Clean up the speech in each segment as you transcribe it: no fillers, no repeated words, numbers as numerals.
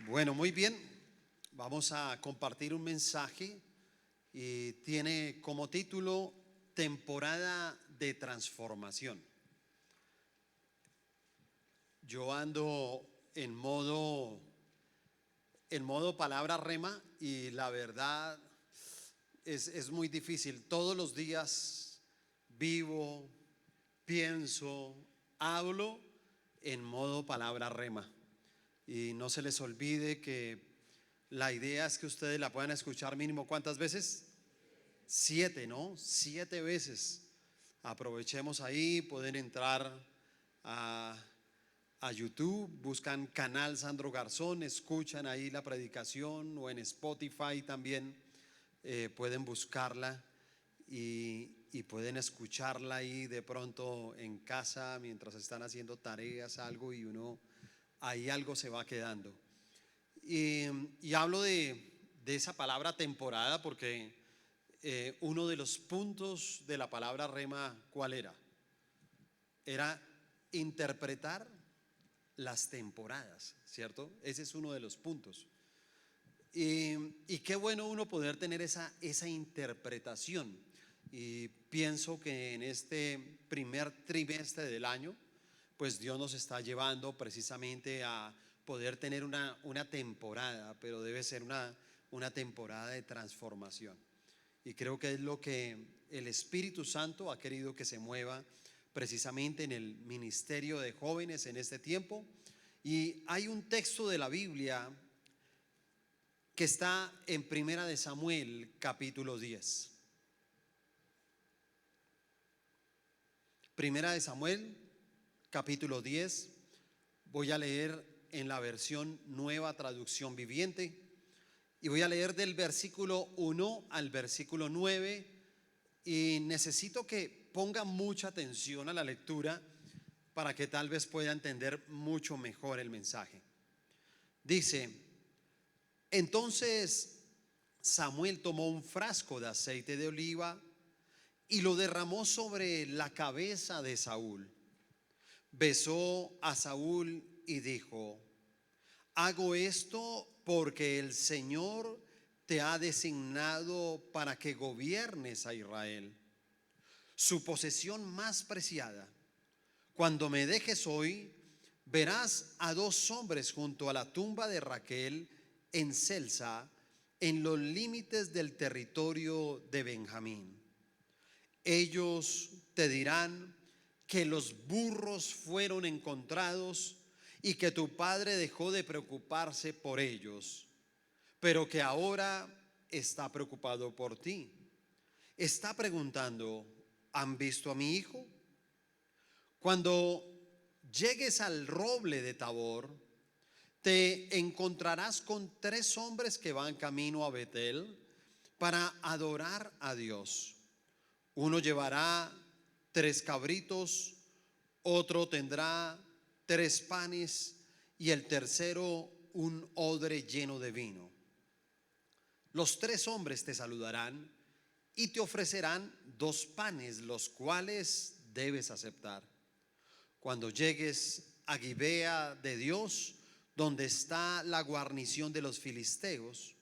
Bueno, muy bien. Vamos a compartir un mensaje y tiene como título Temporada de Transformación. Yo ando en modo palabra rema y la verdad es muy difícil. Todos los días vivo, pienso, hablo en modo palabra rema. Y no se les olvide que la idea es que ustedes la puedan escuchar mínimo ¿cuántas veces? 7, ¿no? 7 veces. Aprovechemos ahí, pueden entrar a, a YouTube, buscan Canal Sandro Garzón, escuchan ahí la predicación o en Spotify también pueden buscarla y pueden escucharla ahí de pronto en casa mientras están haciendo tareas, algo y uno ahí algo se va quedando. Y hablo de esa palabra temporada porque uno de los puntos de la palabra rema, ¿cuál era? Era interpretar las temporadas, ¿cierto? Ese es uno de los puntos. Y qué bueno uno poder tener esa interpretación. Y pienso que en este primer trimestre del año, pues Dios nos está llevando precisamente a poder tener una temporada, pero debe ser una temporada de transformación. Y creo que es lo que el Espíritu Santo ha querido que se mueva precisamente en el ministerio de jóvenes en este tiempo. Y hay un texto de la Biblia que está en Primera de Samuel, capítulo 10. Primera de Samuel, capítulo 10. Voy a leer en la versión Nueva Traducción Viviente y voy a leer del versículo 1 al versículo 9 y necesito que ponga mucha atención a la lectura para que tal vez pueda entender mucho mejor el mensaje. Dice: entonces Samuel tomó un frasco de aceite de oliva y lo derramó sobre la cabeza de Saúl. Besó a Saúl y dijo: hago esto porque el Señor te ha designado para que gobiernes a Israel, su posesión más preciada. Cuando me dejes hoy, verás a 2 hombres junto a la tumba de Raquel en Selsa, en los límites del territorio de Benjamín. Ellos te dirán que los burros fueron encontrados y que tu padre dejó de preocuparse por ellos, pero que ahora está preocupado por ti. Está preguntando: ¿han visto a mi hijo? Cuando llegues al roble de Tabor, te encontrarás con 3 hombres que van camino a Betel para adorar a Dios. Uno llevará 3 cabritos, otro tendrá 3 panes y el tercero un odre lleno de vino. Los 3 hombres te saludarán y te ofrecerán 2 panes, los cuales debes aceptar. Cuando llegues a Gibea de Dios, donde está la guarnición de los filisteos,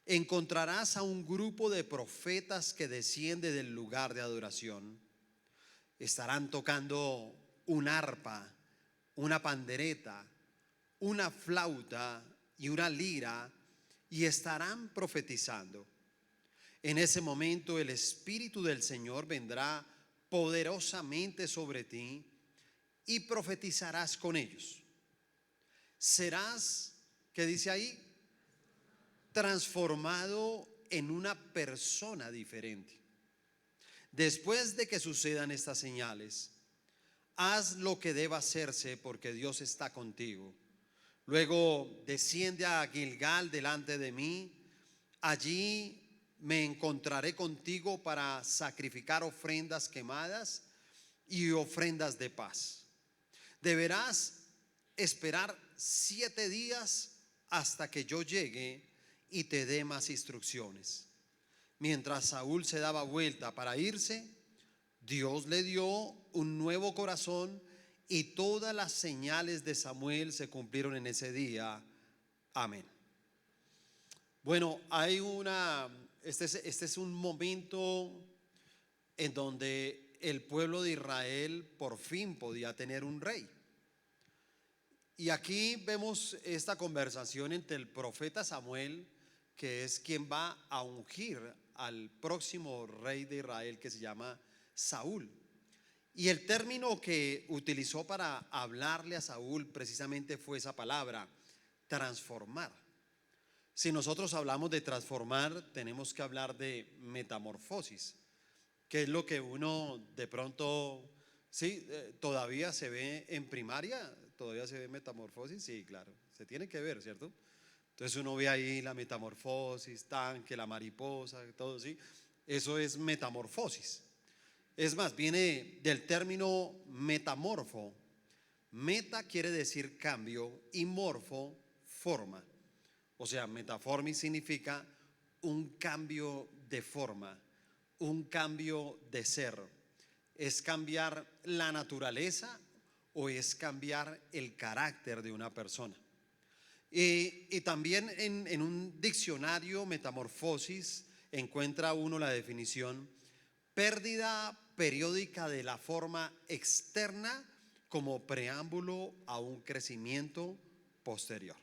encontrarás a un grupo de profetas que desciende del lugar de adoración. Estarán tocando un arpa, una pandereta, una flauta y una lira, y estarán profetizando. En ese momento el Espíritu del Señor vendrá poderosamente sobre ti y profetizarás con ellos. Serás, ¿qué dice ahí? Transformado en una persona diferente. Después de que sucedan estas señales, haz lo que deba hacerse, porque Dios está contigo. Luego desciende a Gilgal delante de mí. Allí me encontraré contigo para sacrificar ofrendas quemadas y ofrendas de paz. Deberás esperar 7 días hasta que yo llegue y te dé más instrucciones. Mientras Saúl se daba vuelta para irse, Dios le dio un nuevo corazón y todas las señales de Samuel se cumplieron en ese día Amén. Bueno, este es un momento en donde el pueblo de Israel por fin podía tener un rey. Y aquí vemos esta conversación entre el profeta Samuel, que es quien va a ungir al próximo rey de Israel, que se llama Saúl. Y el término que utilizó para hablarle a Saúl precisamente fue esa palabra, transformar. Si nosotros hablamos de transformar, tenemos que hablar de metamorfosis, que es lo que uno de pronto, sí, todavía se ve en primaria, todavía se ve metamorfosis, sí, claro, se tiene que ver, ¿cierto? Entonces uno ve ahí la metamorfosis, que la mariposa, todo, sí, eso es metamorfosis. Es más, viene del término metamorfo. Meta quiere decir cambio y morfo, forma. O sea, metaformis significa un cambio de forma, un cambio de ser. ¿Es cambiar la naturaleza o es cambiar el carácter de una persona? Y también en un diccionario, metamorfosis, encuentra uno la definición: pérdida periódica de la forma externa como preámbulo a un crecimiento posterior.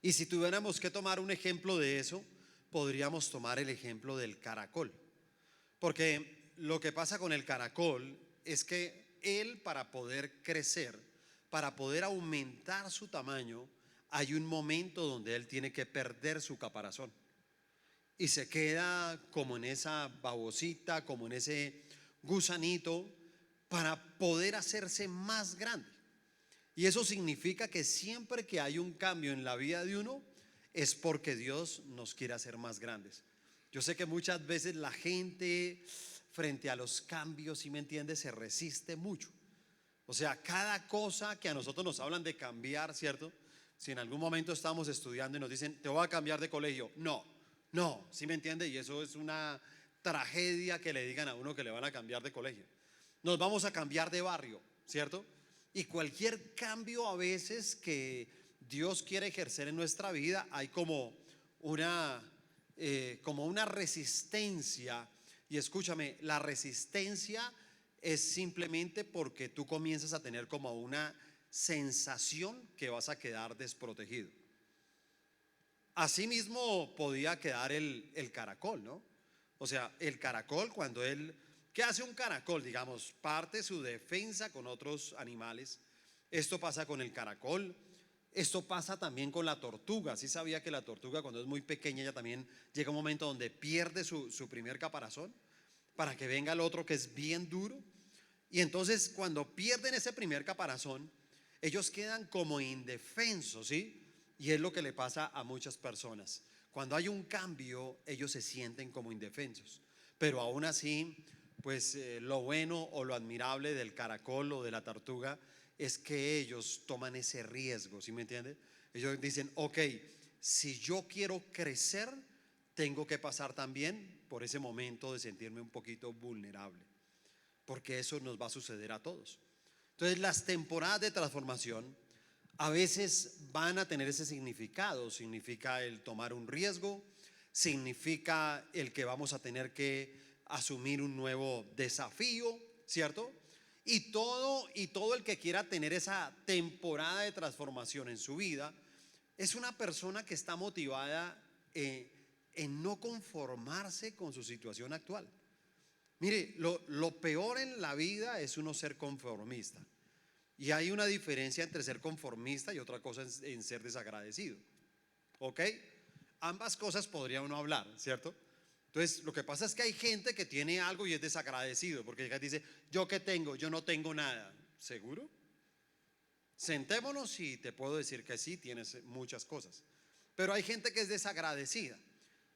Y si tuviéramos que tomar un ejemplo de eso, podríamos tomar el ejemplo del caracol. Porque lo que pasa con el caracol es que él, para poder crecer, para poder aumentar su tamaño, hay un momento donde él tiene que perder su caparazón y se queda como en esa babosita, como en ese gusanito, para poder hacerse más grande. Y eso significa que siempre que hay un cambio en la vida de uno, es porque Dios nos quiere hacer más grandes. Yo sé que muchas veces la gente frente a los cambios, si me entiende, se resiste mucho. O sea, cada cosa que a nosotros nos hablan de cambiar, ¿cierto? Si en algún momento estamos estudiando y nos dicen, te voy a cambiar de colegio. No, no, ¿sí me entiende? Y eso es una tragedia que le digan a uno que le van a cambiar de colegio. Nos vamos a cambiar de barrio, ¿cierto? Y cualquier cambio a veces que Dios quiere ejercer en nuestra vida, hay una, como una resistencia. Y escúchame, la resistencia es simplemente porque tú comienzas a tener como una sensación que vas a quedar desprotegido. Asimismo podía quedar el caracol, ¿no? O sea, el caracol, cuando él, ¿qué hace un caracol? Digamos, parte su defensa con otros animales. Esto pasa con el caracol. Esto pasa también con la tortuga. ¿Sí sabía que la tortuga, cuando es muy pequeña, ella también llega un momento donde pierde su primer caparazón para que venga el otro que es bien duro? Y entonces cuando pierden ese primer caparazón, ellos quedan como indefensos, ¿sí? Y es lo que le pasa a muchas personas. Cuando hay un cambio, ellos se sienten como indefensos. Pero aún así, pues lo bueno o lo admirable del caracol o de la tortuga es que ellos toman ese riesgo, ¿sí me entiende? Ellos dicen, ok, si yo quiero crecer, tengo que pasar también por ese momento de sentirme un poquito vulnerable, porque eso nos va a suceder a todos. Entonces, las temporadas de transformación a veces van a tener ese significado. Significa el tomar un riesgo, significa el que vamos a tener que asumir un nuevo desafío, ¿cierto? Y todo el que quiera tener esa temporada de transformación en su vida es una persona que está motivada en no conformarse con su situación actual. Mire, lo peor en la vida es uno ser conformista. Y hay una diferencia entre ser conformista y otra cosa en ser desagradecido. ¿Ok? Ambas cosas podría uno hablar, ¿cierto? Entonces, lo que pasa es que hay gente que tiene algo y es desagradecido, porque dice, ¿yo qué tengo? Yo no tengo nada. ¿Seguro? Sentémonos y te puedo decir que sí, tienes muchas cosas. Pero hay gente que es desagradecida.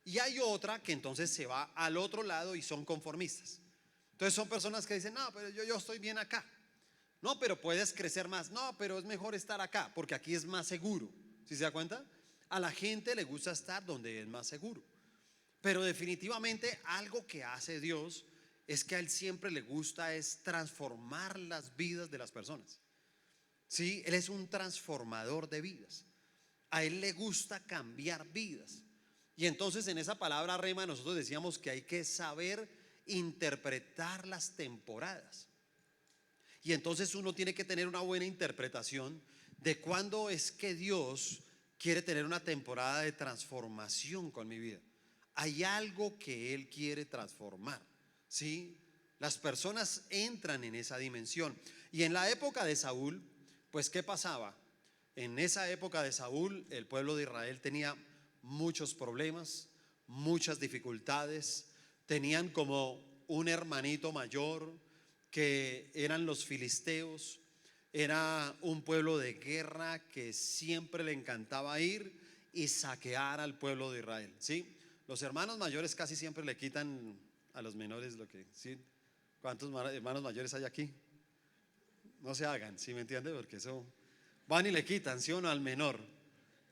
Y hay otra que entonces se va al otro lado y son conformistas. Entonces son personas que dicen, no, pero yo estoy bien acá. No, pero puedes crecer más. No, pero es mejor estar acá, porque aquí es más seguro. ¿Sí se da cuenta? A la gente le gusta estar donde es más seguro. Pero definitivamente algo que hace Dios es que a Él siempre le gusta es transformar las vidas de las personas. Sí, Él es un transformador de vidas. A Él le gusta cambiar vidas. Y entonces en esa palabra rema nosotros decíamos que hay que saber interpretar las temporadas. Y entonces uno tiene que tener una buena interpretación de cuándo es que Dios quiere tener una temporada de transformación con mi vida. Hay algo que Él quiere transformar, ¿sí? Las personas entran en esa dimensión. Y en la época de Saúl, pues ¿qué pasaba? En esa época de Saúl, el pueblo de Israel tenía muchos problemas, muchas dificultades. Tenían como un hermanito mayor que eran los filisteos. Era un pueblo de guerra que siempre le encantaba ir y saquear al pueblo de Israel, ¿sí? Los hermanos mayores casi siempre le quitan a los menores lo que, ¿sí? ¿Cuántos hermanos mayores hay aquí? No se hagan, ¿sí me entiende? Porque eso van y le quitan, ¿sí o no? Al menor,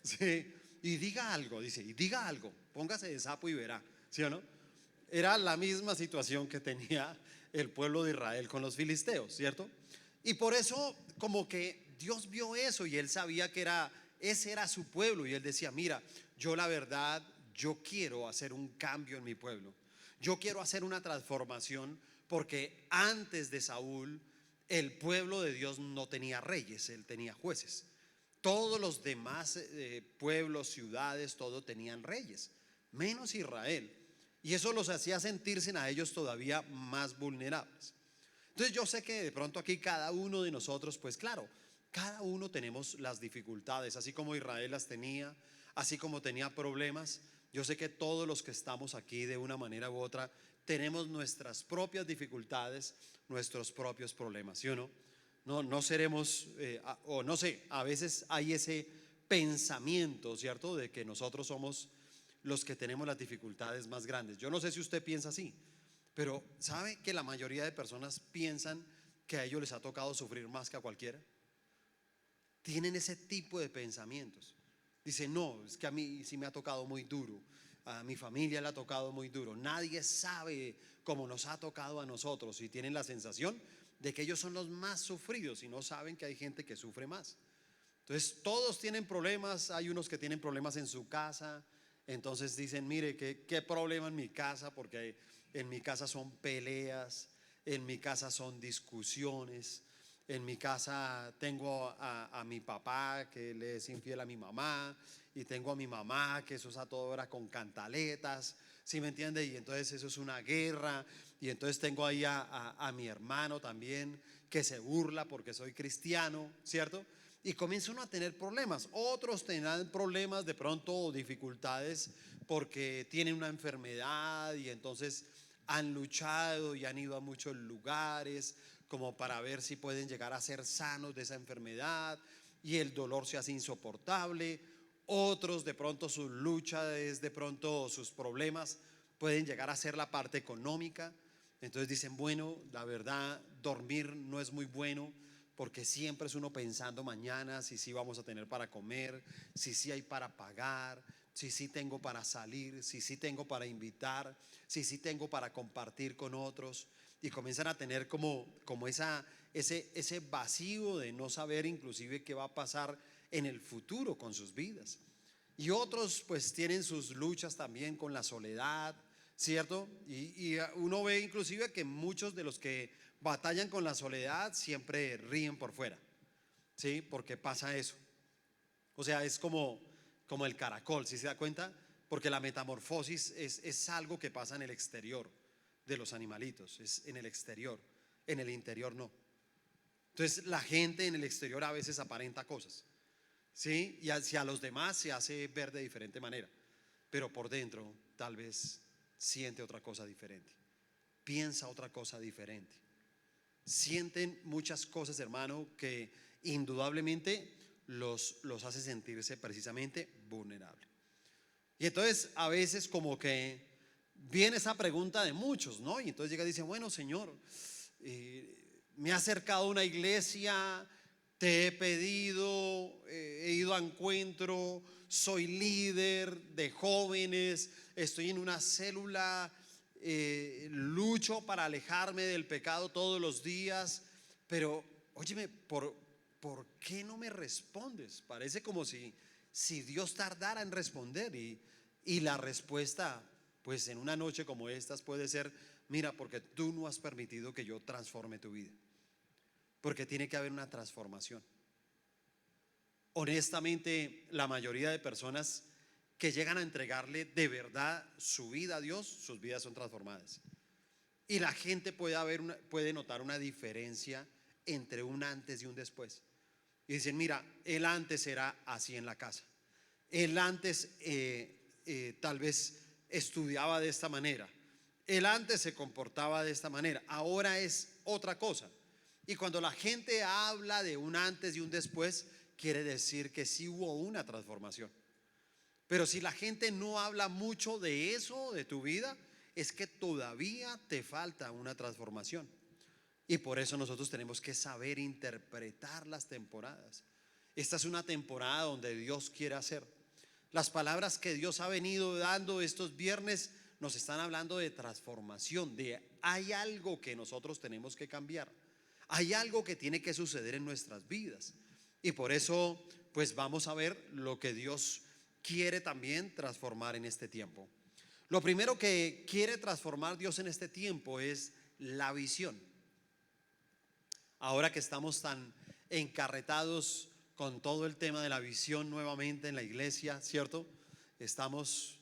¿sí? Y diga algo, dice, y diga algo, póngase de sapo y verá, ¿sí o no? Era la misma situación que tenía el pueblo de Israel con los filisteos, ¿cierto? Y por eso como que Dios vio eso y Él sabía que ese era su pueblo. Y Él decía, mira, yo la verdad, yo quiero hacer un cambio en mi pueblo. Yo quiero hacer una transformación porque antes de Saúl el pueblo de Dios no tenía reyes, él tenía jueces. Todos los demás pueblos, ciudades, todo tenían reyes, menos Israel. Y eso los hacía sentirse a ellos todavía más vulnerables. Entonces yo sé que de pronto aquí cada uno de nosotros, pues claro, cada uno tenemos las dificultades, así como Israel las tenía, así como tenía problemas. Yo sé que todos los que estamos aquí de una manera u otra tenemos nuestras propias dificultades, nuestros propios problemas, ¿sí o no? No seremos, o no sé, a veces hay ese pensamiento, ¿cierto? De que nosotros somos los que tenemos las dificultades más grandes. Yo no sé si usted piensa así, pero ¿sabe que la mayoría de personas piensan que a ellos les ha tocado sufrir más que a cualquiera? Tienen ese tipo de pensamientos. Dicen, no, es que a mí sí me ha tocado muy duro, a mi familia le ha tocado muy duro. Nadie sabe cómo nos ha tocado a nosotros y tienen la sensación de que ellos son los más sufridos y no saben que hay gente que sufre más. Entonces todos tienen problemas, hay unos que tienen problemas en su casa, entonces dicen, mire, ¿qué problema en mi casa? Porque en mi casa son peleas, en mi casa son discusiones, en mi casa tengo a mi papá que le es infiel a mi mamá y tengo a mi mamá que eso es a toda hora con cantaletas, ¿sí me entiende? Y entonces eso es una guerra y entonces tengo ahí a mi hermano también que se burla porque soy cristiano, ¿cierto? Y comienza uno a tener problemas. Otros tendrán problemas de pronto o dificultades porque tienen una enfermedad y entonces han luchado y han ido a muchos lugares como para ver si pueden llegar a ser sanos de esa enfermedad y el dolor se hace insoportable. Otros de pronto su lucha es de pronto sus problemas pueden llegar a ser la parte económica. Entonces dicen, bueno, la verdad, dormir no es muy bueno porque siempre es uno pensando mañana si sí vamos a tener para comer, si sí hay para pagar, si sí tengo para salir, si sí tengo para invitar, si sí tengo para compartir con otros. Y comienzan a tener como ese vacío de no saber inclusive qué va a pasar en el futuro con sus vidas. Y otros pues tienen sus luchas también con la soledad, ¿cierto? Y uno ve inclusive que muchos de los que batallan con la soledad siempre ríen por fuera, ¿sí? Porque pasa eso. O sea, es como el caracol, ¿sí se da cuenta? Porque la metamorfosis es algo que pasa en el exterior de los animalitos, es en el exterior, en el interior no. Entonces la gente en el exterior a veces aparenta cosas, ¿sí? Y hacia los demás se hace ver de diferente manera, pero por dentro tal vez siente otra cosa diferente, piensa otra cosa diferente. Sienten muchas cosas, hermano, que indudablemente los hace sentirse precisamente vulnerable. Y entonces a veces como que viene esa pregunta de muchos, ¿no? Y entonces llega y dice, bueno, Señor, me he acercado a una iglesia, te he pedido, he ido a encuentro, soy líder de jóvenes, estoy en una célula, lucho para alejarme del pecado todos los días, pero óyeme, ¿por qué no me respondes? Parece como si si Dios tardara en responder? Y la respuesta, pues en una noche como estas puede ser: mira, porque tú no has permitido que yo transforme tu vida, porque tiene que haber una transformación. Honestamente, la mayoría de personas que llegan a entregarle de verdad su vida a Dios, sus vidas son transformadas. Y la gente puede notar una diferencia entre un antes y un después. Y dicen: mira, él antes era así en la casa, él antes tal vez estudiaba de esta manera, él antes se comportaba de esta manera, ahora es otra cosa. Y cuando la gente habla de un antes y un después, quiere decir que sí hubo una transformación. Pero si la gente no habla mucho de eso, de tu vida, es que todavía te falta una transformación. Y por eso nosotros tenemos que saber interpretar las temporadas. Esta es una temporada donde Dios quiere hacer. Las palabras que Dios ha venido dando estos viernes nos están hablando de transformación, de hay algo que nosotros tenemos que cambiar, hay algo que tiene que suceder en nuestras vidas. Y por eso pues vamos a ver lo que Dios quiere también transformar en este tiempo. Lo primero que quiere transformar Dios en este tiempo es la visión. Ahora que estamos tan encarretados con todo el tema de la visión nuevamente en la iglesia, ¿cierto? Estamos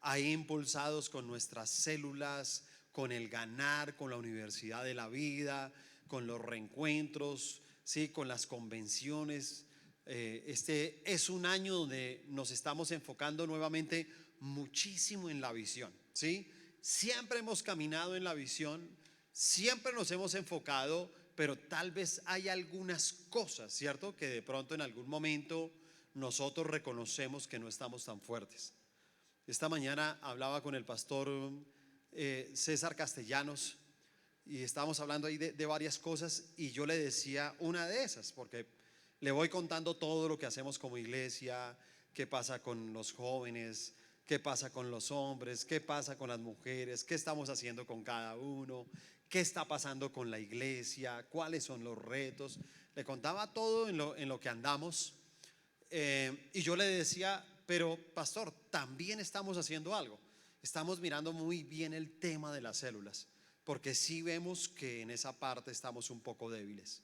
ahí impulsados con nuestras células, con el ganar, con la universidad de la vida, con los reencuentros, ¿sí? Con las convenciones. Este es un año donde nos estamos enfocando nuevamente muchísimo en la visión, ¿sí? Siempre hemos caminado en la visión, siempre nos hemos enfocado, pero tal vez hay algunas cosas, ¿cierto?, que de pronto en algún momento nosotros reconocemos que no estamos tan fuertes. Esta mañana hablaba con el pastor César Castellanos y estábamos hablando ahí de varias cosas, y yo le decía una de esas, porque le voy contando todo lo que hacemos como iglesia, qué pasa con los jóvenes, qué pasa con los hombres, qué pasa con las mujeres, qué estamos haciendo con cada uno, qué está pasando con la iglesia, cuáles son los retos. Le contaba todo en lo que andamos, y yo le decía: pero pastor, también estamos haciendo algo. Estamos mirando muy bien el tema de las células, porque sí vemos que en esa parte estamos un poco débiles.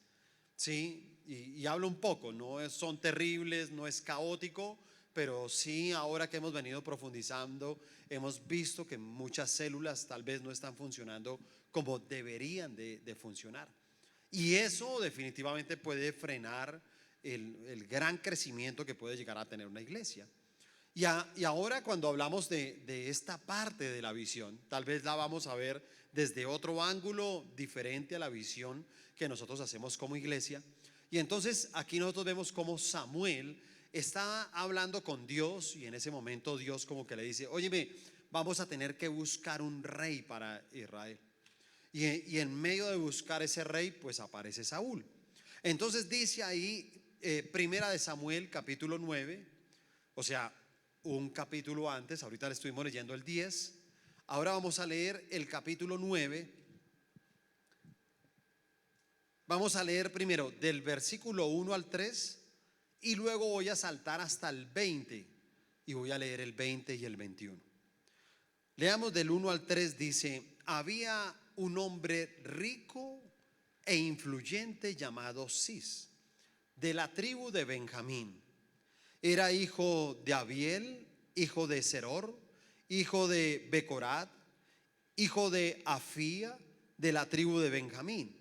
Sí, y hablo un poco, son terribles, no es caótico, pero sí, ahora que hemos venido profundizando, hemos visto que muchas células tal vez no están funcionando como deberían de funcionar. Y eso definitivamente puede frenar el gran crecimiento que puede llegar a tener una iglesia. Y ahora, cuando hablamos de esta parte de la visión, tal vez la vamos a ver desde otro ángulo diferente a la visión que nosotros hacemos como iglesia. Y entonces aquí nosotros vemos cómo Samuel está hablando con Dios, y en ese momento Dios como que le dice: óyeme, vamos a tener que buscar un rey para Israel. Y en medio de buscar ese rey, pues aparece Saúl. Entonces dice ahí, Primera de Samuel capítulo 9, o sea, un capítulo antes. Ahorita le estuvimos leyendo el 10, ahora vamos a leer el capítulo 9. Vamos a leer primero del versículo 1 al 3, y luego voy a saltar hasta el 20 y voy a leer el 20 y el 21. Leamos del 1 al 3. Dice: había un hombre rico e influyente llamado Cis, de la tribu de Benjamín. Era hijo de Abiel, hijo de Seror, hijo de Becorat, hijo de Afía, de la tribu de Benjamín.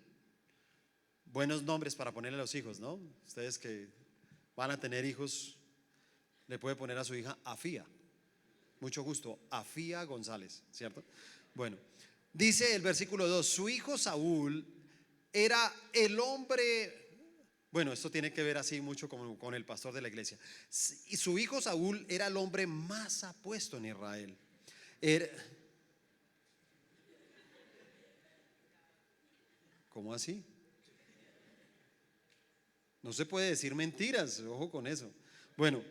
Buenos nombres para ponerle a los hijos, ¿no? Ustedes que van a tener hijos, le puede poner a su hija Afía. Mucho gusto, Afía González, ¿cierto? Bueno, dice el versículo 2: su hijo Saúl era el hombre. Bueno, esto tiene que ver así mucho con el pastor de la iglesia. Y su hijo Saúl era el hombre más apuesto en Israel. ¿Cómo así? No se puede decir mentiras, ojo con eso. Bueno,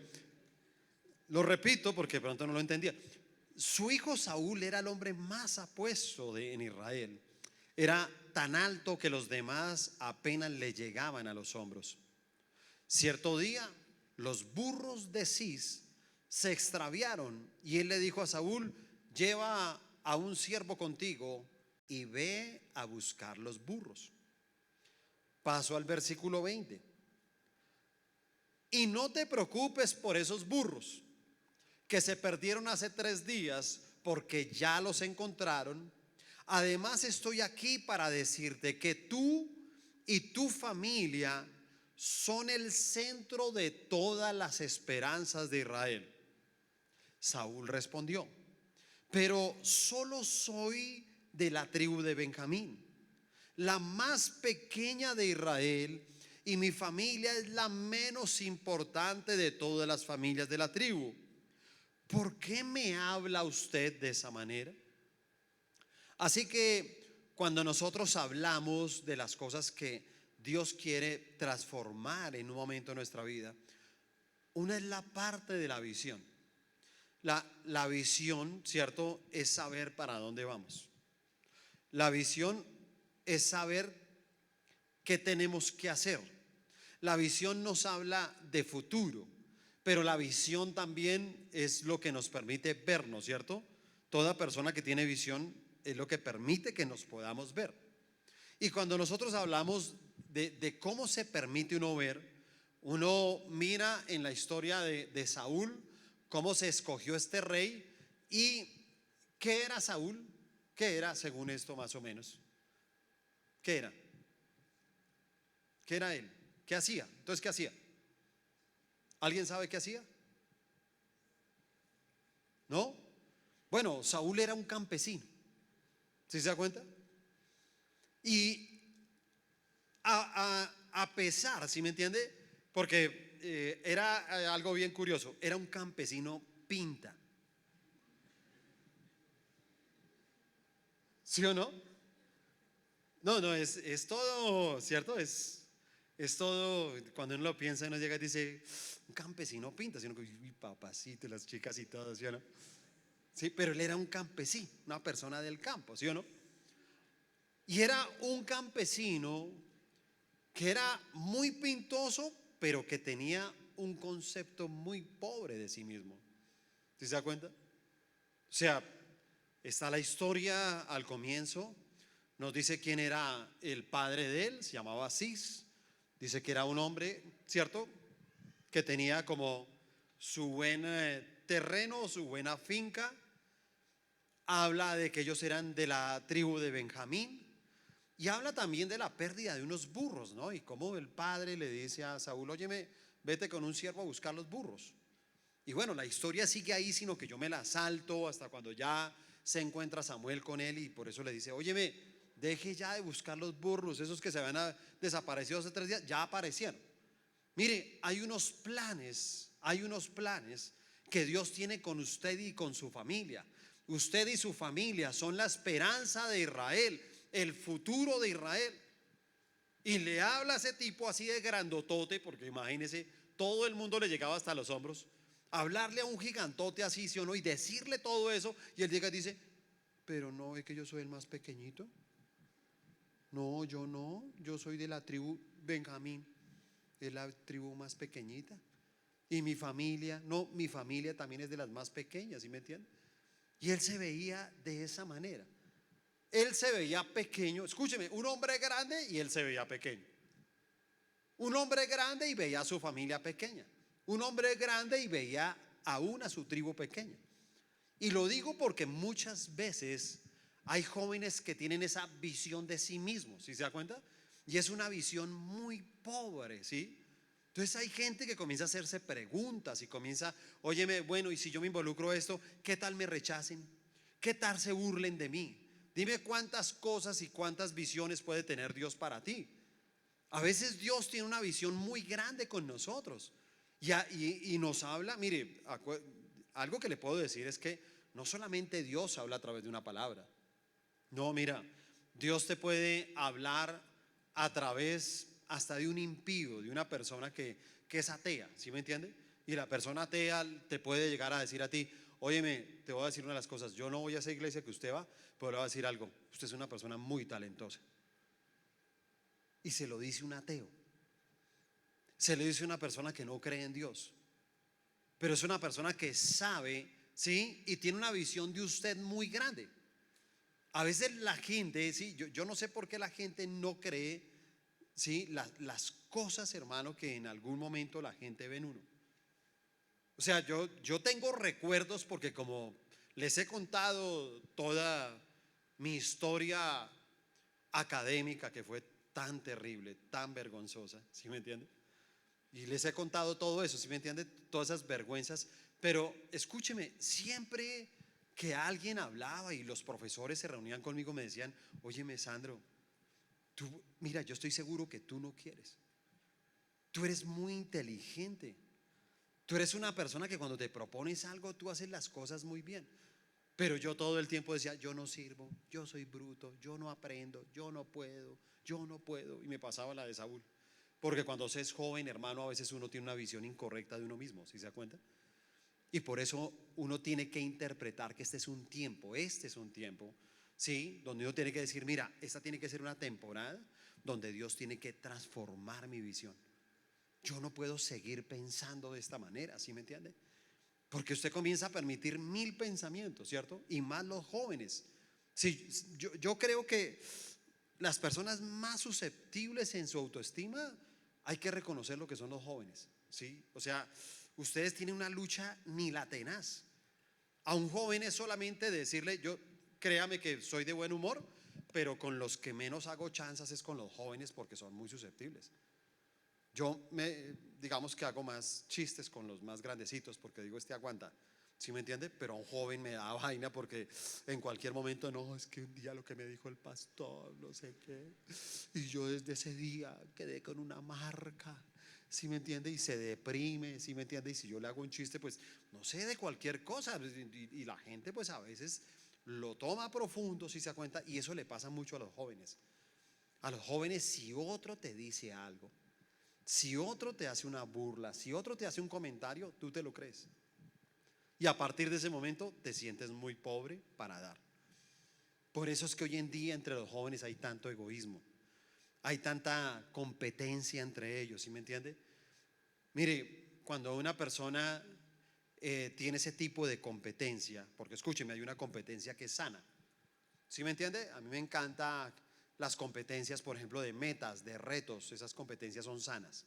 lo repito porque de pronto no lo entendía. Su hijo Saúl era el hombre más apuesto en Israel. Era tan alto que los demás apenas le llegaban a los hombros. Cierto día, los burros de Cis se extraviaron. Y él le dijo a Saúl: lleva a un siervo contigo y ve a buscar los burros. Paso al versículo 20. Y no te preocupes por esos burros que se perdieron hace 3 días, porque ya los encontraron. Además, estoy aquí para decirte que tú y tu familia son el centro de todas las esperanzas de Israel. Saúl respondió: pero solo soy de la tribu de Benjamín, la más pequeña de Israel, y mi familia es la menos importante de todas las familias de la tribu. ¿Por qué me habla usted de esa manera? Así que cuando nosotros hablamos de las cosas que Dios quiere transformar en un momento de nuestra vida, una es la parte de la visión. La visión, ¿cierto?, es saber para dónde vamos. La visión es saber qué tenemos que hacer. La visión nos habla de futuro, pero la visión también es lo que nos permite vernos, ¿cierto? Toda persona que tiene visión es lo que permite que nos podamos ver. Y cuando nosotros hablamos de cómo se permite uno ver, uno mira en la historia de Saúl cómo se escogió este rey. ¿Y qué era Saúl? ¿Qué era según esto más o menos? ¿Qué era? ¿Qué era él? ¿Qué hacía? Entonces, ¿qué hacía? ¿Alguien sabe qué hacía? ¿No? Bueno, Saúl era un campesino. ¿Sí se da cuenta? Y a pesar, ¿sí me entiende? Porque era algo bien curioso. Era un campesino pinta. ¿Sí o no? No, no, es todo, ¿cierto? Es todo, cuando uno lo piensa, uno llega y dice, un campesino pinta, sino que, uy, papacito, las chicas y todo, ¿sí o no? Sí, pero él era un campesino, una persona del campo, ¿sí o no? Y era un campesino que era muy pintoso, pero que tenía un concepto muy pobre de sí mismo. ¿Sí se da cuenta? O sea, está la historia al comienzo. Nos dice quién era el padre de él, se llamaba Cis. Dice que era un hombre, ¿cierto?, que tenía como su buen terreno, su buena finca. Habla de que ellos eran de la tribu de Benjamín. Y habla también de la pérdida de unos burros, ¿no? Y cómo el padre le dice a Saúl: óyeme, vete con un siervo a buscar los burros. Y bueno, la historia sigue ahí, sino que yo me la salto hasta cuando ya se encuentra Samuel con él, y por eso le dice: óyeme, deje ya de buscar los burros, esos que se habían desaparecido hace 3 días, ya aparecieron. Mire, hay unos planes que Dios tiene con usted y con su familia. Usted y su familia son la esperanza de Israel, el futuro de Israel. Y le habla a ese tipo así de grandotote, porque imagínese, todo el mundo le llegaba hasta los hombros. Hablarle a un gigantote así, ¿sí o no? Y decirle todo eso, y él llega y dice: pero no es que yo soy el más pequeñito. No, yo soy de la tribu Benjamín, es la tribu más pequeñita. Y mi familia, no, mi familia también es de las más pequeñas, ¿sí me entienden? Y él se veía de esa manera. Él se veía pequeño. Escúcheme, un hombre grande y él se veía pequeño. Un hombre grande y veía a su familia pequeña. Un hombre grande y veía aún a su tribu pequeña. Y lo digo porque muchas veces hay jóvenes que tienen esa visión de sí mismos, ¿sí se da cuenta? Y es una visión muy pobre, ¿sí? Entonces hay gente que comienza a hacerse preguntas y comienza: óyeme, bueno, y si yo me involucro en esto, ¿qué tal me rechacen? ¿Qué tal se burlen de mí? Dime cuántas cosas y cuántas visiones puede tener Dios para ti. A veces Dios tiene una visión muy grande con nosotros y nos habla. Mire, algo que le puedo decir es que no solamente Dios habla a través de una palabra. No, mira, Dios te puede hablar a través hasta de un impío, de una persona que es atea, ¿sí me entiende? Y la persona atea te puede llegar a decir a ti: óyeme, te voy a decir una de las cosas, yo no voy a esa iglesia que usted va, pero le voy a decir algo, usted es una persona muy talentosa. Y se lo dice un ateo. se le dice a una persona que no cree en Dios, pero es una persona que sabe, ¿sí? Y tiene una visión de usted muy grande. A veces la gente, ¿sí? Yo no sé por qué la gente no cree, ¿sí? Las cosas, hermano, que en algún momento la gente ve en uno. O sea, yo tengo recuerdos porque como les he contado toda mi historia académica que fue tan terrible, tan vergonzosa, ¿sí me entiende? Y les he contado todo eso, ¿sí me entiende? Todas esas vergüenzas. Pero escúcheme, siempre que alguien hablaba y los profesores se reunían conmigo me decían: óyeme, Sandro, tú, mira, yo estoy seguro que tú no quieres. Tú eres muy inteligente. Tú eres una persona que cuando te propones algo, tú haces las cosas muy bien. Pero yo todo el tiempo decía: yo no sirvo, yo soy bruto, yo no aprendo, yo no puedo, yo no puedo. Y me pasaba la de Saúl. Porque cuando se es joven, hermano, a veces uno tiene una visión incorrecta de uno mismo, ¿sí se da cuenta? Y por eso uno tiene que interpretar que este es un tiempo, ¿sí? Donde uno tiene que decir: mira, esta tiene que ser una temporada donde Dios tiene que transformar mi visión. Yo no puedo seguir pensando de esta manera, ¿sí me entiende? Porque usted comienza a permitir mil pensamientos, ¿cierto? Y más los jóvenes. Sí, yo creo que las personas más susceptibles en su autoestima, hay que reconocer lo que son los jóvenes, ¿sí? O sea, ustedes tienen una lucha ni la tenaz. A un joven es solamente decirle: yo, créame que soy de buen humor, pero con los que menos hago chanzas es con los jóvenes porque son muy susceptibles. Digamos que hago más chistes con los más grandecitos porque digo: este aguanta, ¿sí me entiende? Pero a un joven me da vaina porque en cualquier momento: no, es que un día lo que me dijo el pastor, no sé qué, y yo desde ese día quedé con una marca, ¿sí me entiende? Y se deprime, ¿sí me entiende? Y si yo le hago un chiste, pues no sé, de cualquier cosa, y la gente pues a veces lo toma profundo, si se da cuenta, y eso le pasa mucho a los jóvenes. A los jóvenes, si otro te dice algo, si otro te hace una burla, si otro te hace un comentario, tú te lo crees. Y a partir de ese momento te sientes muy pobre para dar. Por eso es que hoy en día entre los jóvenes hay tanto egoísmo, hay tanta competencia entre ellos, ¿sí me entiende? Mire, cuando una persona tiene ese tipo de competencia, porque escúcheme, hay una competencia que es sana, ¿sí me entiende? A mí me encanta las competencias, por ejemplo, de metas, de retos. Esas competencias son sanas,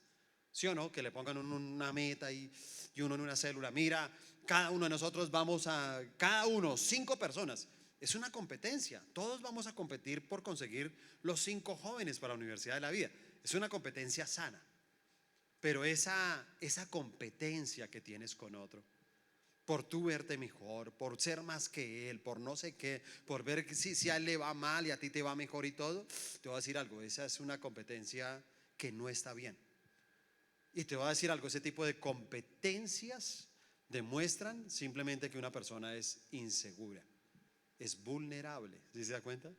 ¿sí o no? Que le pongan una meta y uno en una célula: mira, cada uno de nosotros vamos a, cada uno, 5 personas. Es una competencia. Todos vamos a competir por conseguir los 5 jóvenes para la Universidad de la Vida. Es una competencia sana. Pero esa competencia que tienes con otro, por tú verte mejor, por ser más que él, por no sé qué, por ver que si a él le va mal y a ti te va mejor y todo, te voy a decir algo: esa es una competencia que no está bien. Y te voy a decir algo: ese tipo de competencias demuestran simplemente que una persona es insegura, es vulnerable, ¿sí se da cuenta?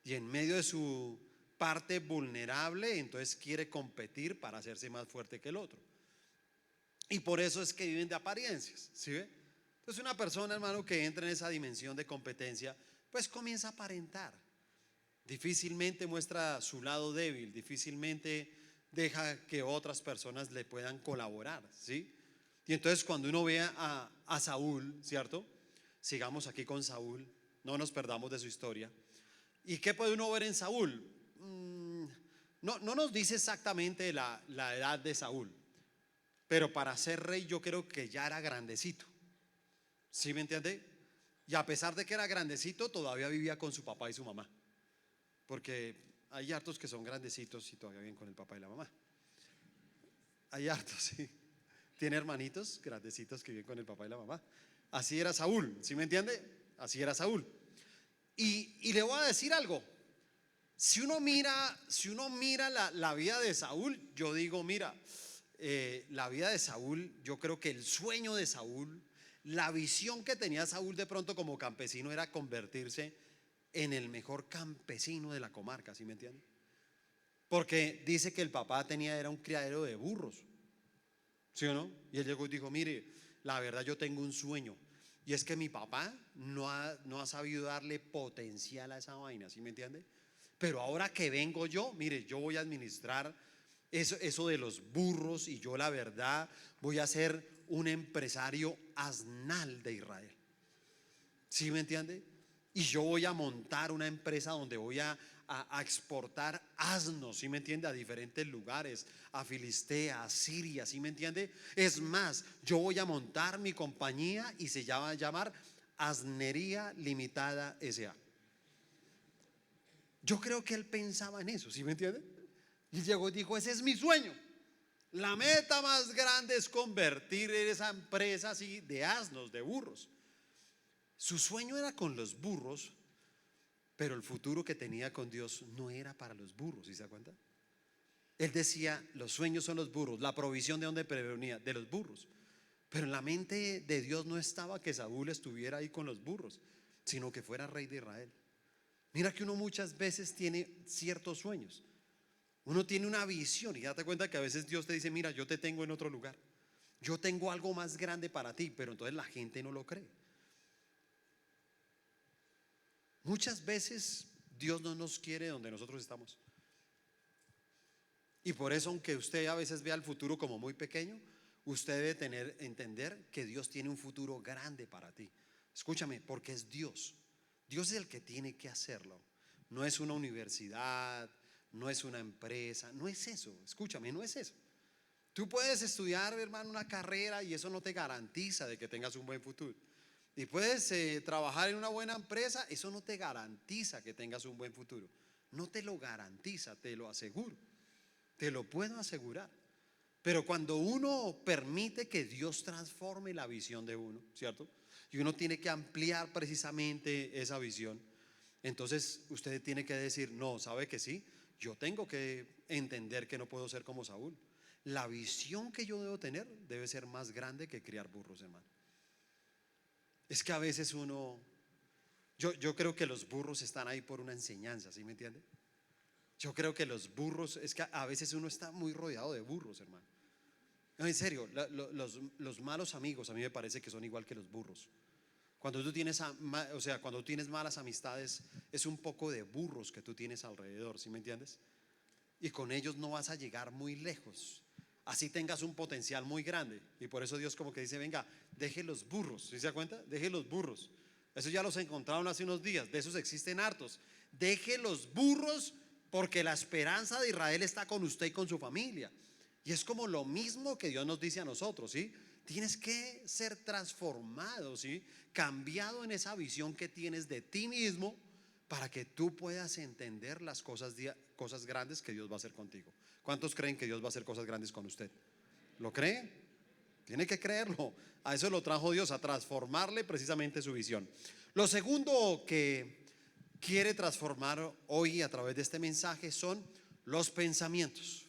Y en medio de su parte vulnerable, entonces quiere competir para hacerse más fuerte que el otro. Y por eso es que viven de apariencias, ¿sí ve? Entonces una persona, hermano, que entra en esa dimensión de competencia, pues comienza a aparentar. Difícilmente muestra su lado débil, difícilmente deja que otras personas le puedan colaborar, ¿sí? Y entonces cuando uno ve a Saúl, ¿cierto? Sigamos aquí con Saúl, no nos perdamos de su historia. ¿Y qué puede uno ver en Saúl? No nos dice exactamente la edad de Saúl, pero para ser rey yo creo que ya era grandecito, ¿sí me entiende? Y a pesar de que era grandecito, todavía vivía con su papá y su mamá, porque hay hartos que son grandecitos y todavía viven con el papá y la mamá. Hay hartos, sí. Tiene hermanitos grandecitos que viven con el papá y la mamá. Así era Saúl, ¿sí me entiende? Así era Saúl. Y le voy a decir algo: si uno mira la vida de Saúl, yo digo: mira, la vida de Saúl, yo creo que el sueño de Saúl, la visión que tenía Saúl de pronto como campesino era convertirse en el mejor campesino de la comarca, ¿sí me entiende? Porque dice que el papá era un criadero de burros, ¿sí o no? Y él llegó y dijo: mire, la verdad yo tengo un sueño, y es que mi papá no ha sabido darle potencial a esa vaina, ¿sí me entiende? Pero ahora que vengo yo, mire, yo voy a administrar eso de los burros, y yo la verdad voy a ser un empresario asnal de Israel. ¿Sí me entiende? Y yo voy a montar una empresa donde voy a exportar asnos, ¿sí me entiende? A diferentes lugares, a Filistea, a Siria, ¿sí me entiende? Es más, yo voy a montar mi compañía y se va a llamar Asnería Limitada S.A. Yo creo que él pensaba en eso, ¿sí me entiende? Y llegó y dijo, ese es mi sueño. La meta más grande es convertir esa empresa así de asnos, de burros. Su sueño era con los burros, pero el futuro que tenía con Dios no era para los burros, ¿sí se da cuenta? Él decía, los sueños son los burros, la provisión de donde prevenía, de los burros. Pero en la mente de Dios no estaba que Saúl estuviera ahí con los burros, sino que fuera rey de Israel. Mira que uno muchas veces tiene ciertos sueños. Uno tiene una visión y date cuenta que a veces Dios te dice, mira, yo te tengo en otro lugar. Yo tengo algo más grande para ti, pero entonces la gente no lo cree. Muchas veces Dios no nos quiere donde nosotros estamos. Y por eso, aunque usted a veces vea el futuro como muy pequeño, usted debe entender que Dios tiene un futuro grande para ti. Escúchame, porque es Dios. Dios es el que tiene que hacerlo. No es una universidad, no es una empresa, no es eso. Escúchame, no es eso. Tú puedes estudiar, hermano, una carrera y eso no te garantiza de que tengas un buen futuro. Y puedes trabajar en una buena empresa, eso no te garantiza que tengas un buen futuro. No te lo garantiza, te lo aseguro. Te lo puedo asegurar. Pero cuando uno permite que Dios transforme la visión de uno, ¿cierto? Y uno tiene que ampliar precisamente esa visión. Entonces usted tiene que decir, no, ¿sabe que sí? Yo tengo que entender que no puedo ser como Saúl. La visión que yo debo tener debe ser más grande que criar burros, hermano. Es que a veces yo creo que los burros están ahí por una enseñanza, ¿sí me entiende? Yo creo que los burros, es que a veces uno está muy rodeado de burros, hermano. No, en serio, los malos amigos a mí me parece que son igual que los burros. Cuando tú tienes, o sea, cuando tú tienes malas amistades, es un poco de burros que tú tienes alrededor, ¿sí me entiendes? Y con ellos no vas a llegar muy lejos, así tengas un potencial muy grande. Y por eso Dios como que dice, venga, deje los burros, ¿sí se da cuenta? Deje los burros. Eso ya los encontraron hace unos días, de esos existen hartos. Deje los burros porque la esperanza de Israel está con usted y con su familia. Y es como lo mismo que Dios nos dice a nosotros, ¿sí? Tienes que ser transformado, ¿sí? Cambiado en esa visión que tienes de ti mismo para que tú puedas entender las cosas grandes que Dios va a hacer contigo. ¿Cuántos creen que Dios va a hacer cosas grandes con usted? ¿Lo cree? Tiene que creerlo. A eso lo trajo Dios, a transformarle precisamente su visión. Lo segundo que quiere transformar hoy a través de este mensaje son los pensamientos.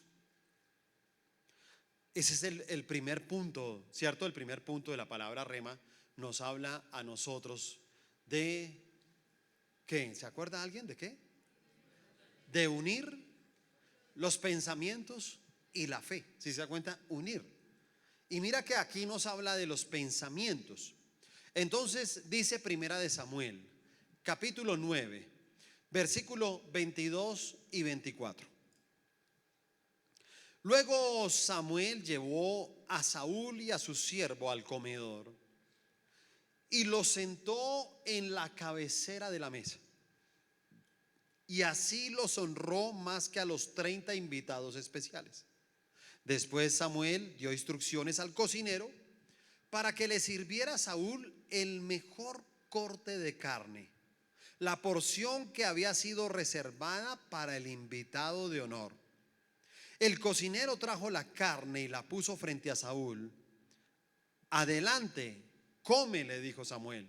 Ese es el primer punto, ¿cierto? El primer punto de la palabra rema nos habla a nosotros de ¿qué? ¿Se acuerda alguien de qué? De unir los pensamientos y la fe. Si se da cuenta, unir. Y mira que aquí nos habla de los pensamientos. Entonces dice Primera de Samuel, capítulo 9, versículo 22 y 24. Luego Samuel llevó a Saúl y a su siervo al comedor y lo sentó en la cabecera de la mesa. Y así los honró más que a los 30 invitados especiales. Después Samuel dio instrucciones al cocinero para que le sirviera a Saúl el mejor corte de carne, la porción que había sido reservada para el invitado de honor. El cocinero trajo la carne y la puso frente a Saúl. Adelante, come, le dijo Samuel.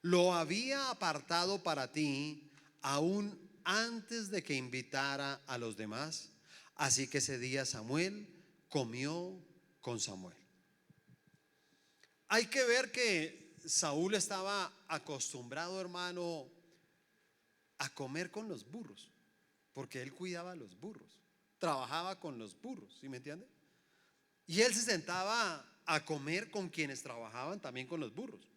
Lo había apartado para ti aún antes de que invitara a los demás. Así que ese día Samuel comió con Samuel. Hay que ver que Saúl estaba acostumbrado, hermano, a comer con los burros, porque él cuidaba a los burros, trabajaba con los burros, ¿sí me entiende? Y él se sentaba a comer con quienes trabajaban también con los burros.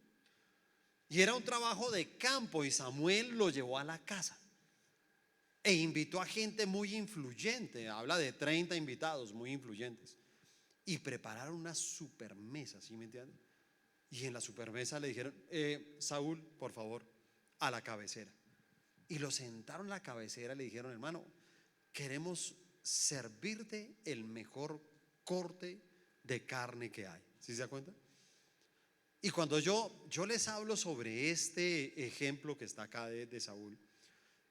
Y era un trabajo de campo y Samuel lo llevó a la casa. e invitó a gente muy influyente, habla de 30 invitados muy influyentes, y prepararon una super mesa, ¿sí me entienden? Y en la supermesa le dijeron, Saúl, por favor, a la cabecera. Y lo sentaron a la cabecera y le dijeron, hermano, queremos servirte el mejor corte de carne que hay. ¿Sí se da cuenta? Y cuando yo les hablo sobre este ejemplo que está acá de Saúl,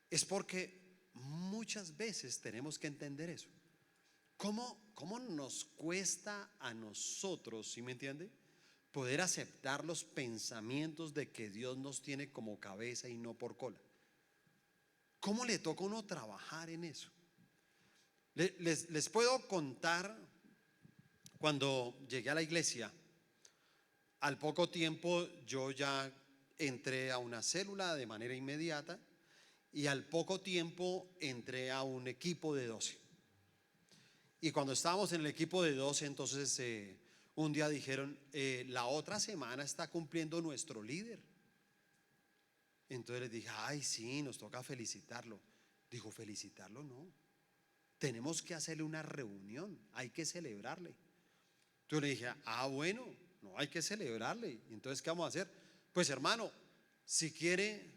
es porque muchas veces tenemos que entender eso. ¿Cómo nos cuesta a nosotros, ¿sí me entiende? Poder aceptar los pensamientos de que Dios nos tiene como cabeza y no por cola. ¿Cómo le toca a uno trabajar en eso? Les puedo contar cuando llegué a la iglesia. Al poco tiempo yo ya entré a una célula de manera inmediata y al poco tiempo entré a un equipo de 12. Y cuando estábamos en el equipo de 12, entonces un día dijeron, la otra semana está cumpliendo nuestro líder. Entonces les dije, ay, sí, nos toca felicitarlo. Dijo, felicitarlo no. Tenemos que hacerle una reunión, hay que celebrarle. Entonces le dije, bueno, no hay que celebrarle. Entonces, ¿qué vamos a hacer? Pues hermano, si quiere,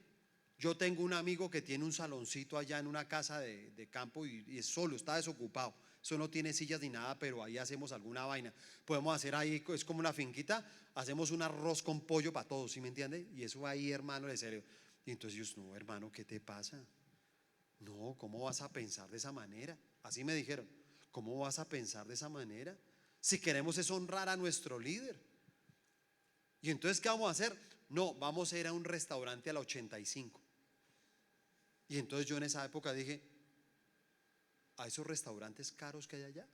yo tengo un amigo que tiene un saloncito allá en una casa de campo y es solo, está desocupado. Eso no tiene sillas ni nada, pero ahí hacemos alguna vaina. Podemos hacer ahí, es como una finquita, hacemos un arroz con pollo para todos, ¿sí me entiende? Y eso ahí, hermano, de serio. Y entonces yo, no, hermano, ¿qué te pasa? No, ¿cómo vas a pensar de esa manera? Así me dijeron, ¿cómo vas a pensar de esa manera? Si queremos es honrar a nuestro líder. Y entonces, ¿qué vamos a hacer? No, vamos a ir a un restaurante a la 85. Y entonces yo en esa época dije, ¿a esos restaurantes caros que hay allá?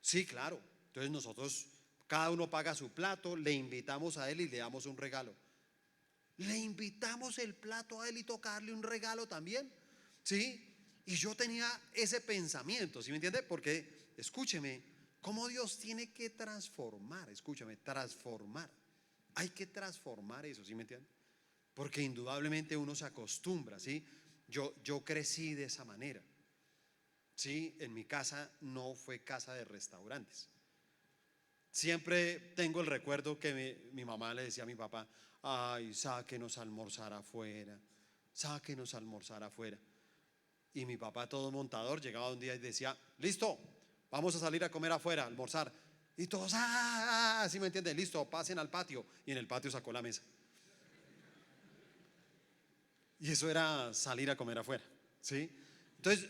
Sí, claro. Entonces nosotros, cada uno paga su plato, le invitamos a él y le damos un regalo. Le invitamos el plato a él y tocarle un regalo también. ¿Sí? Y yo tenía ese pensamiento, ¿sí me entiende? Porque, escúcheme, cómo Dios tiene que transformar, escúchame, transformar. Hay que transformar eso, ¿sí me entiende? Porque indudablemente uno se acostumbra, ¿sí? Yo crecí de esa manera. Sí, en mi casa no fue casa de restaurantes. Siempre tengo el recuerdo que mi mamá le decía a mi papá, ay, sáquenos a almorzar afuera, sáquenos a almorzar afuera. Y mi papá, todo montador, llegaba un día y decía, listo, vamos a salir a comer afuera, a almorzar. Y todos, ¿sí me entienden? Listo, pasen al patio. Y en el patio sacó la mesa. Y eso era salir a comer afuera, ¿sí? Entonces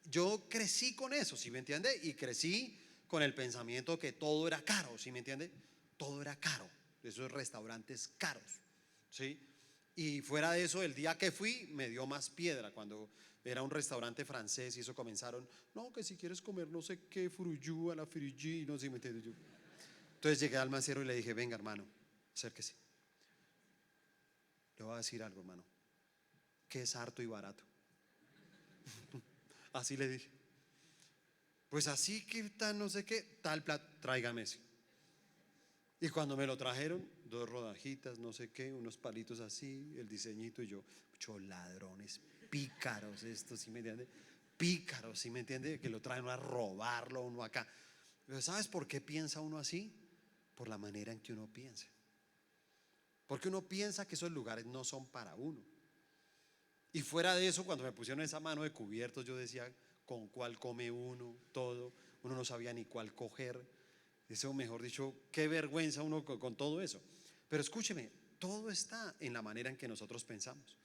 yo crecí con eso, ¿sí me entiende? Y crecí con el pensamiento que todo era caro, ¿sí me entiende? Todo era caro, esos restaurantes caros, ¿sí? Y fuera de eso, el día que fui me dio más piedra cuando era un restaurante francés y eso comenzaron, no, que si quieres comer no sé qué, furuyú, a la firigi, no sé si me entiende yo. Entonces llegué al mesero y le dije, venga hermano, acérquese. Le voy a decir algo, hermano, que es harto y barato. Así le dije. Pues así que tal, no sé qué, tal plato, tráigame ese. Y cuando me lo trajeron, 2 rodajitas, no sé qué, unos palitos así, el diseñito y yo, muchos ladrones, pícaros estos, ¿sí me entiende? Pícaros, ¿sí me entiende? Que lo traen a robarlo uno acá. Pero ¿sabes por qué piensa uno así? Por la manera en que uno piensa. Porque uno piensa que esos lugares no son para uno. Y fuera de eso, cuando me pusieron esa mano de cubiertos, yo decía, ¿con cuál come uno? Todo. Uno no sabía ni cuál coger. Eso, mejor dicho, qué vergüenza uno con todo eso. Pero escúcheme, todo está en la manera en que nosotros pensamos.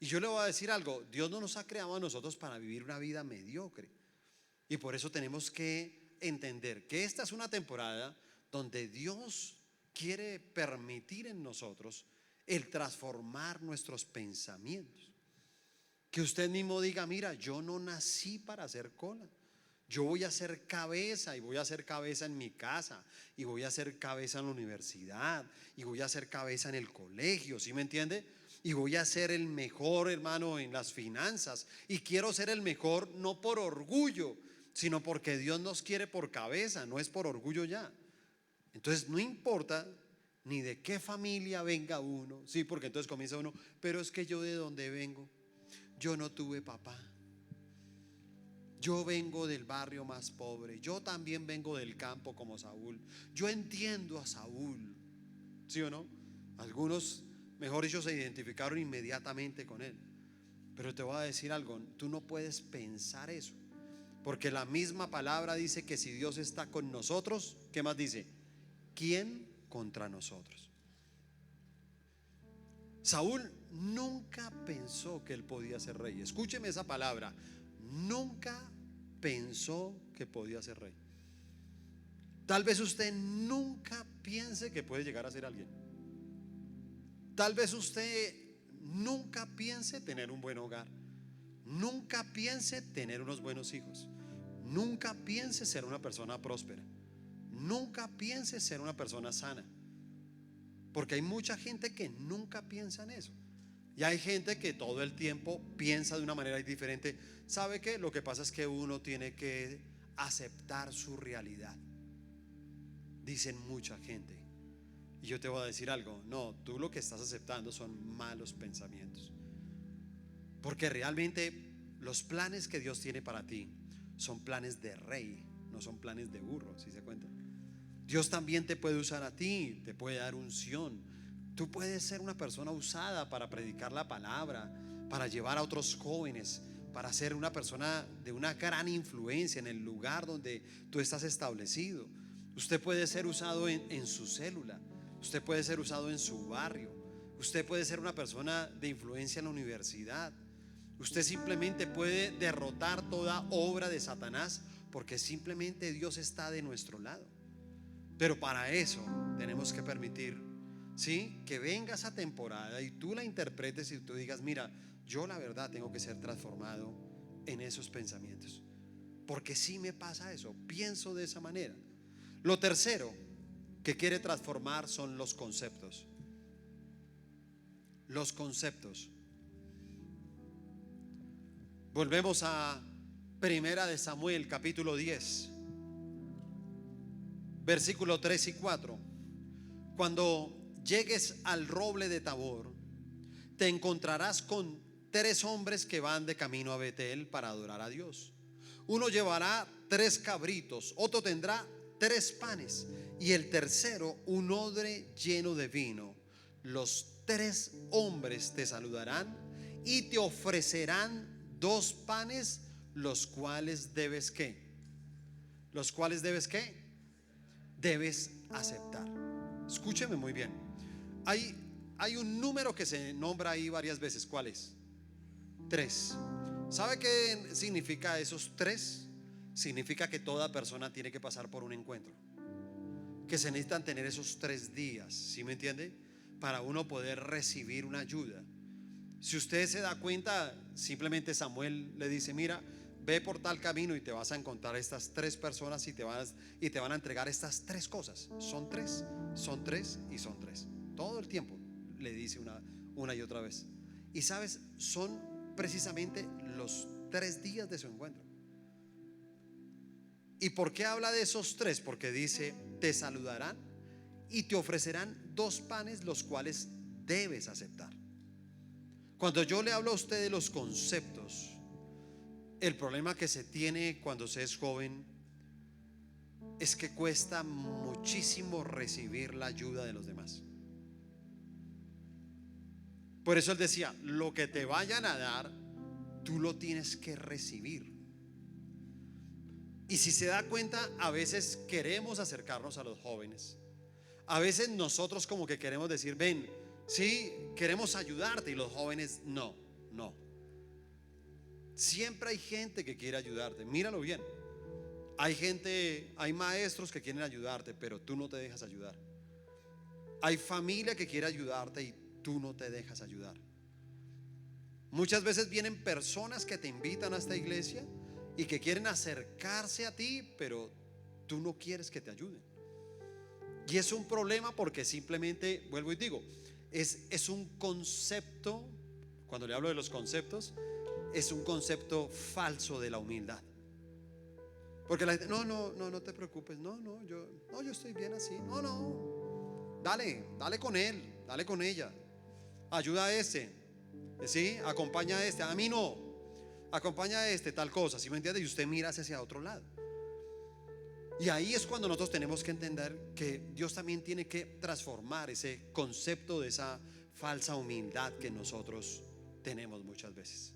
Y yo le voy a decir algo, Dios no nos ha creado a nosotros para vivir una vida mediocre. Y por eso tenemos que entender que esta es una temporada donde Dios quiere permitir en nosotros el transformar nuestros pensamientos. Que usted mismo diga, mira, yo no nací para hacer cola. Yo voy a ser cabeza y voy a ser cabeza en mi casa y voy a ser cabeza en la universidad y voy a ser cabeza en el colegio, ¿sí me entiende? Y voy a ser el mejor, hermano, en las finanzas. Y quiero ser el mejor no por orgullo, sino porque Dios nos quiere por cabeza, no es por orgullo ya. Entonces no importa ni de qué familia venga uno, sí, porque entonces comienza uno, pero es que yo de dónde vengo. yo no tuve papá. Yo vengo del barrio más pobre. Yo también vengo del campo como Saúl. Yo entiendo a Saúl. ¿Sí o no? Algunos, mejor dicho, se identificaron inmediatamente con él. Pero te voy a decir algo, tú no puedes pensar eso. Porque la misma palabra dice que si Dios está con nosotros, ¿qué más dice? ¿Quién contra nosotros? Saúl nunca pensó que él podía ser rey. Escúcheme esa palabra. Nunca pensó que podía ser rey. Tal vez usted nunca piense que puede llegar a ser alguien. Tal vez usted nunca piense tener un buen hogar. Nunca piense tener unos buenos hijos. Nunca piense ser una persona próspera. Nunca piense ser una persona sana. Porque hay mucha gente que nunca piensa en eso. Y hay gente que todo el tiempo piensa de una manera diferente. ¿Sabe qué? Lo que pasa es que uno tiene que aceptar su realidad. Dicen mucha gente. Y yo te voy a decir algo. No, tú lo que estás aceptando son malos pensamientos. Porque realmente los planes que Dios tiene para ti son planes de rey, no son planes de burro, ¿sí se cuenta? Dios también te puede usar a ti, te puede dar unción. Tú puedes ser una persona usada para predicar la palabra, para llevar a otros jóvenes, para ser una persona de una gran influencia en el lugar donde tú estás establecido. Usted puede ser usado en su célula, usted puede ser usado en su barrio, usted puede ser una persona de influencia en la universidad. Usted simplemente puede derrotar toda obra de Satanás, porque simplemente Dios está de nuestro lado. Pero para eso tenemos que permitir, ¿sí?, que venga esa temporada y tú la interpretes y tú digas: mira, yo la verdad tengo que ser transformado en esos pensamientos, porque sí me pasa eso, pienso de esa manera. Lo tercero que quiere transformar son los conceptos. Los conceptos. Volvemos a Primera de Samuel, capítulo 10, versículo 3 y 4. Cuando llegues al roble de Tabor, te encontrarás con 3 hombres que van de camino a Betel para adorar a Dios. Uno llevará 3 cabritos, otro tendrá 3 panes y el tercero un odre lleno de vino. Los 3 hombres te saludarán y te ofrecerán 2 panes, los cuales debes ¿qué? Los cuales debes ¿qué? Debes aceptar. Escúcheme muy bien. Hay un número que se nombra ahí varias veces. ¿Cuál es? 3. ¿Sabe qué significa esos 3? Significa que toda persona tiene que pasar por un encuentro, que se necesitan tener esos 3 días, ¿sí me entiende? Para uno poder recibir una ayuda. Si usted se da cuenta, simplemente Samuel le dice: mira, ve por tal camino y te vas a encontrar estas 3 personas y te van a entregar estas 3 cosas. Son 3, son 3 y son 3. Todo el tiempo le dice una y otra vez. Y sabes, son precisamente los 3 días de su encuentro. ¿Y por qué habla de esos 3? Porque dice: te saludarán y te ofrecerán 2 panes, los cuales debes aceptar. Cuando yo le hablo a usted de los conceptos, el problema que se tiene cuando se es joven es que cuesta muchísimo recibir la ayuda de los demás. Por eso él decía: lo que te vayan a dar, tú lo tienes que recibir. Y si se da cuenta, a veces queremos acercarnos a los jóvenes. A veces nosotros como que queremos decir: ven, sí, queremos ayudarte. Y los jóvenes: no. Siempre hay gente que quiere ayudarte. Míralo bien. Hay maestros que quieren ayudarte, pero tú no te dejas ayudar. Hay familia que quiere ayudarte y tú no te dejas ayudar. Muchas veces vienen personas que te invitan a esta iglesia y que quieren acercarse a ti, pero tú no quieres que te ayuden. Y es un problema, porque simplemente, vuelvo y digo, es un concepto. Cuando le hablo de los conceptos, es un concepto falso de la humildad. Porque la gente: no te preocupes, yo estoy bien así. Dale con él, dale con ella, ayuda a ese. ¿Sí? Acompaña a este, a mí no. Acompaña a este, tal cosa, ¿sí me entiende? Y usted mira hacia otro lado. Y ahí es cuando nosotros tenemos que entender que Dios también tiene que transformar ese concepto de esa falsa humildad que nosotros tenemos muchas veces.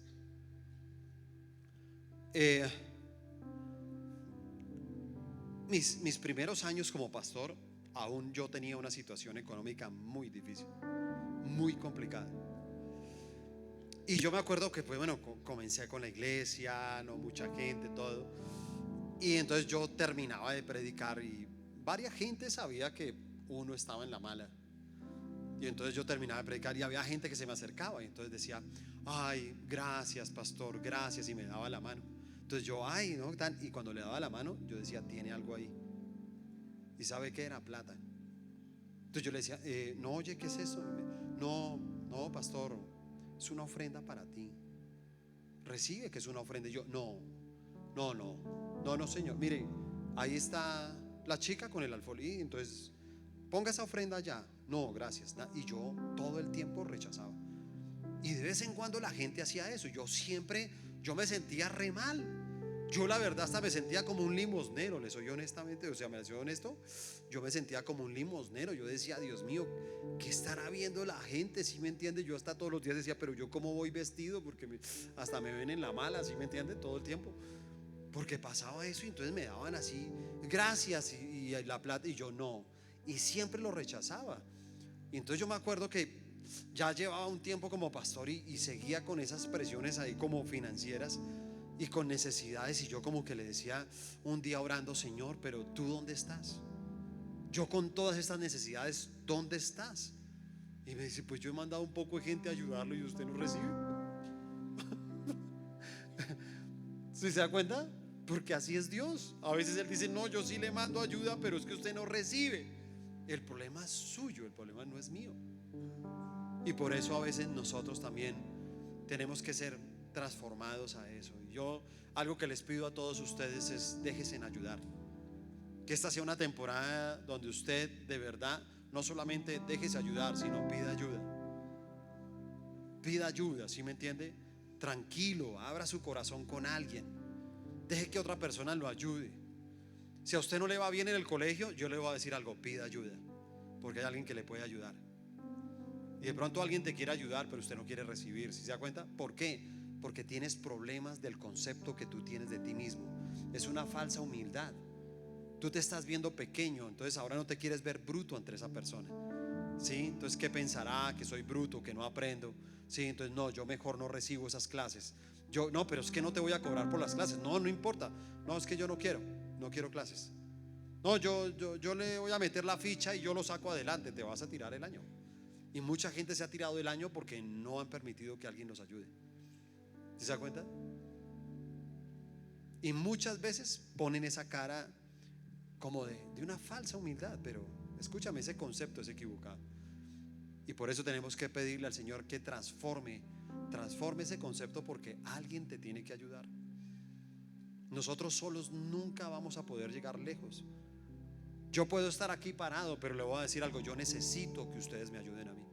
Mis primeros años como pastor, aún yo tenía una situación económica muy difícil, muy complicada. Y yo me acuerdo que pues bueno, comencé con la iglesia, no mucha gente, todo. Y entonces yo terminaba de predicar y varias gente sabía que uno estaba en la mala. Y entonces yo terminaba de predicar y había gente que se me acercaba y entonces decía: ay, gracias pastor, gracias, y me daba la mano. Entonces yo, ay, no, y cuando le daba la mano yo decía: tiene algo ahí. ¿Y sabe qué era? Plata. Entonces yo le decía: no, oye, ¿qué es eso? No, no, pastor, es una ofrenda para ti. Recibe que es una ofrenda. Y yo, no, no, no, no, no, señor. Mire, ahí está la chica con el alfolí, entonces ponga esa ofrenda allá. No, gracias. Y yo todo el tiempo rechazaba. Y de vez en cuando la gente hacía eso. Yo me sentía re mal. Yo la verdad hasta me sentía como un limosnero, les soy honestamente, o sea, me soy honesto, yo me sentía como un limosnero. Yo decía: Dios mío, ¿qué estará viendo la gente? ¿Sí me entiende? Yo hasta todos los días decía: pero yo cómo voy vestido, porque hasta me ven en la mala, ¿sí me entiende? Todo el tiempo, porque pasaba eso y entonces me daban así, gracias, y la plata, y yo no, y siempre lo rechazaba. Y entonces yo me acuerdo que ya llevaba un tiempo como pastor y seguía con esas presiones ahí como financieras y con necesidades, y yo como que le decía un día orando: Señor, pero ¿tú dónde estás? Yo con todas estas necesidades, ¿dónde estás? Y me dice: pues yo he mandado un poco de gente a ayudarlo y usted no recibe. ¿Sí se da cuenta? Porque así es Dios. A veces Él dice: no, yo sí le mando ayuda, pero es que usted no recibe. El problema es suyo, el problema no es mío. Y por eso a veces nosotros también tenemos que ser transformados a eso. Y yo, algo que les pido a todos ustedes es: déjense en ayudar. Que esta sea una temporada donde usted de verdad no solamente déjese ayudar, sino pida ayuda. Pida ayuda, ¿sí me entiende? Tranquilo, abra su corazón con alguien. Deje que otra persona lo ayude. Si a usted no le va bien en el colegio, yo le voy a decir algo: pida ayuda, porque hay alguien que le puede ayudar. Y de pronto alguien te quiere ayudar, pero usted no quiere recibir. ¿Sí se da cuenta? ¿Por qué? Porque tienes problemas del concepto que tú tienes de ti mismo. Es una falsa humildad. Tú te estás viendo pequeño, entonces ahora no te quieres ver bruto ante esa persona. ¿Sí? Entonces, ¿qué pensará? Que soy bruto, que no aprendo. ¿Sí? Entonces, no, yo mejor no recibo esas clases. Yo, no, pero es que no te voy a cobrar por las clases. No, no importa. No, es que yo no quiero clases. No, yo le voy a meter la ficha y yo lo saco adelante. Te vas a tirar el año. Y mucha gente se ha tirado el año porque no han permitido que alguien los ayude. ¿Sí se da cuenta? Y muchas veces ponen esa cara como de una falsa humildad, pero escúchame, ese concepto es equivocado. Y por eso tenemos que pedirle al Señor que transforme ese concepto, porque alguien te tiene que ayudar. Nosotros solos nunca vamos a poder llegar lejos. Yo puedo estar aquí parado, pero le voy a decir algo: yo necesito que ustedes me ayuden a mí.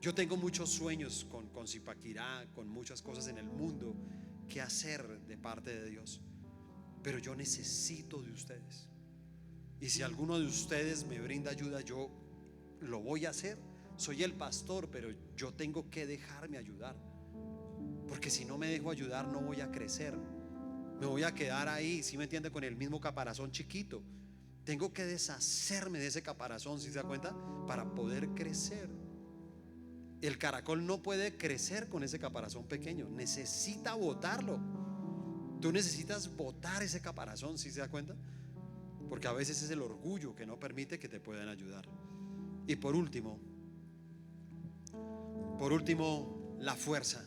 Yo tengo muchos sueños con Zipaquirá, con muchas cosas en el mundo que hacer de parte de Dios, pero yo necesito de ustedes. Y si alguno de ustedes me brinda ayuda, yo lo voy a hacer. Soy el pastor, pero yo tengo que dejarme ayudar, porque si no me dejo ayudar no voy a crecer. Me voy a quedar ahí, ¿sí me entiende? Con el mismo caparazón chiquito. Tengo que deshacerme de ese caparazón, ¿sí se da cuenta? Para poder crecer. El caracol no puede crecer con ese caparazón pequeño, necesita botarlo. Tú necesitas botar ese caparazón, ¿sí se da cuenta? Porque a veces es el orgullo que no permite que te puedan ayudar. Y por último, la fuerza.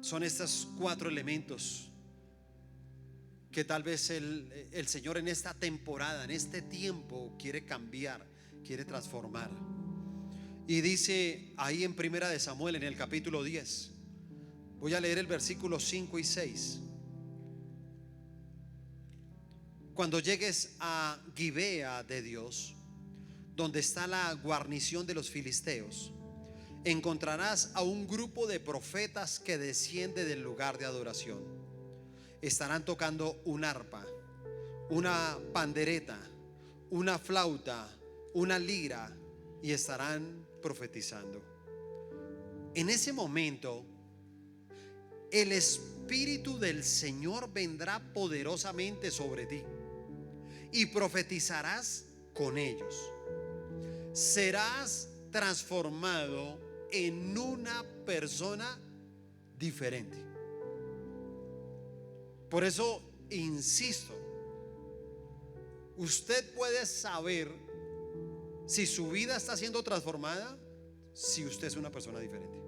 Son estos 4 elementos que tal vez el Señor en esta temporada, en este tiempo, quiere cambiar, quiere transformar. Y dice ahí en Primera de Samuel, en el capítulo 10, voy a leer el versículo 5 y 6. Cuando llegues a Gibea de Dios, donde está la guarnición de los filisteos, encontrarás a un grupo de profetas que desciende del lugar de adoración. Estarán tocando un arpa, una pandereta, una flauta, una lira, y estarán profetizando. En ese momento, el Espíritu del Señor vendrá poderosamente sobre ti y profetizarás con ellos. Serás transformado en una persona diferente. Por eso insisto, usted puede saber si su vida está siendo transformada si usted es una persona diferente.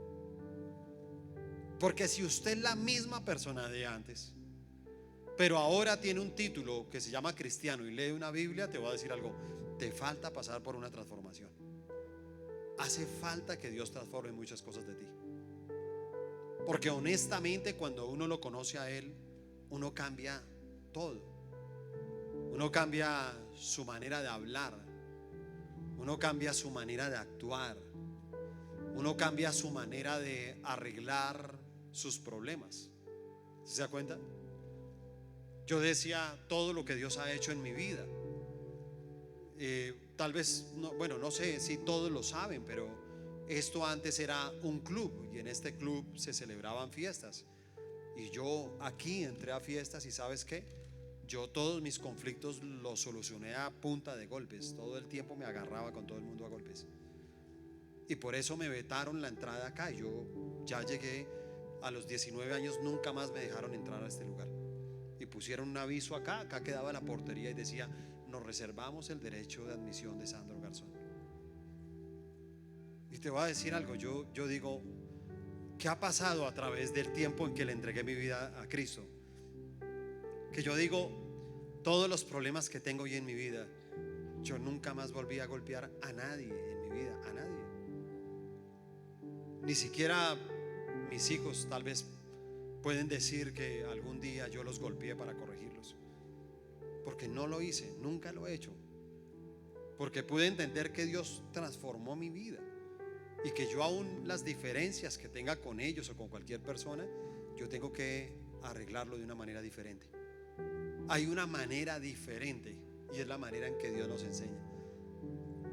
Porque si usted es la misma persona de antes, pero ahora tiene un título que se llama cristiano y lee una Biblia, te voy a decir algo: te falta pasar por una transformación. Hace falta que Dios transforme muchas cosas de ti. Porque honestamente, cuando uno lo conoce a Él, uno cambia todo. Uno cambia su manera de hablar, uno cambia su manera de actuar, uno cambia su manera de arreglar sus problemas. ¿Se da cuenta? Yo decía todo lo que Dios ha hecho en mi vida. Tal vez, no sé si todos lo saben, pero esto antes era un club y en este club se celebraban fiestas. Y yo aquí entré a fiestas y ¿sabes qué? Yo todos mis conflictos los solucioné a punta de golpes. Todo el tiempo me agarraba con todo el mundo a golpes. Y por eso me vetaron la entrada acá. Yo ya llegué a los 19 años, nunca más me dejaron entrar a este lugar. Y pusieron un aviso acá quedaba la portería y decía: nos reservamos el derecho de admisión de Sandro Garzón. Y te voy a decir algo, yo digo, ¿qué ha pasado a través del tiempo en que le entregué mi vida a Cristo? Que yo digo, todos los problemas que tengo hoy en mi vida, yo nunca más volví a golpear a nadie en mi vida, a nadie. Ni siquiera mis hijos tal vez pueden decir que algún día yo los golpeé para corregirlos, porque no lo hice, nunca lo he hecho. Porque pude entender que Dios transformó mi vida y que yo, aún las diferencias que tenga con ellos o con cualquier persona, yo tengo que arreglarlo de una manera diferente. Hay una manera diferente y es la manera en que Dios nos enseña.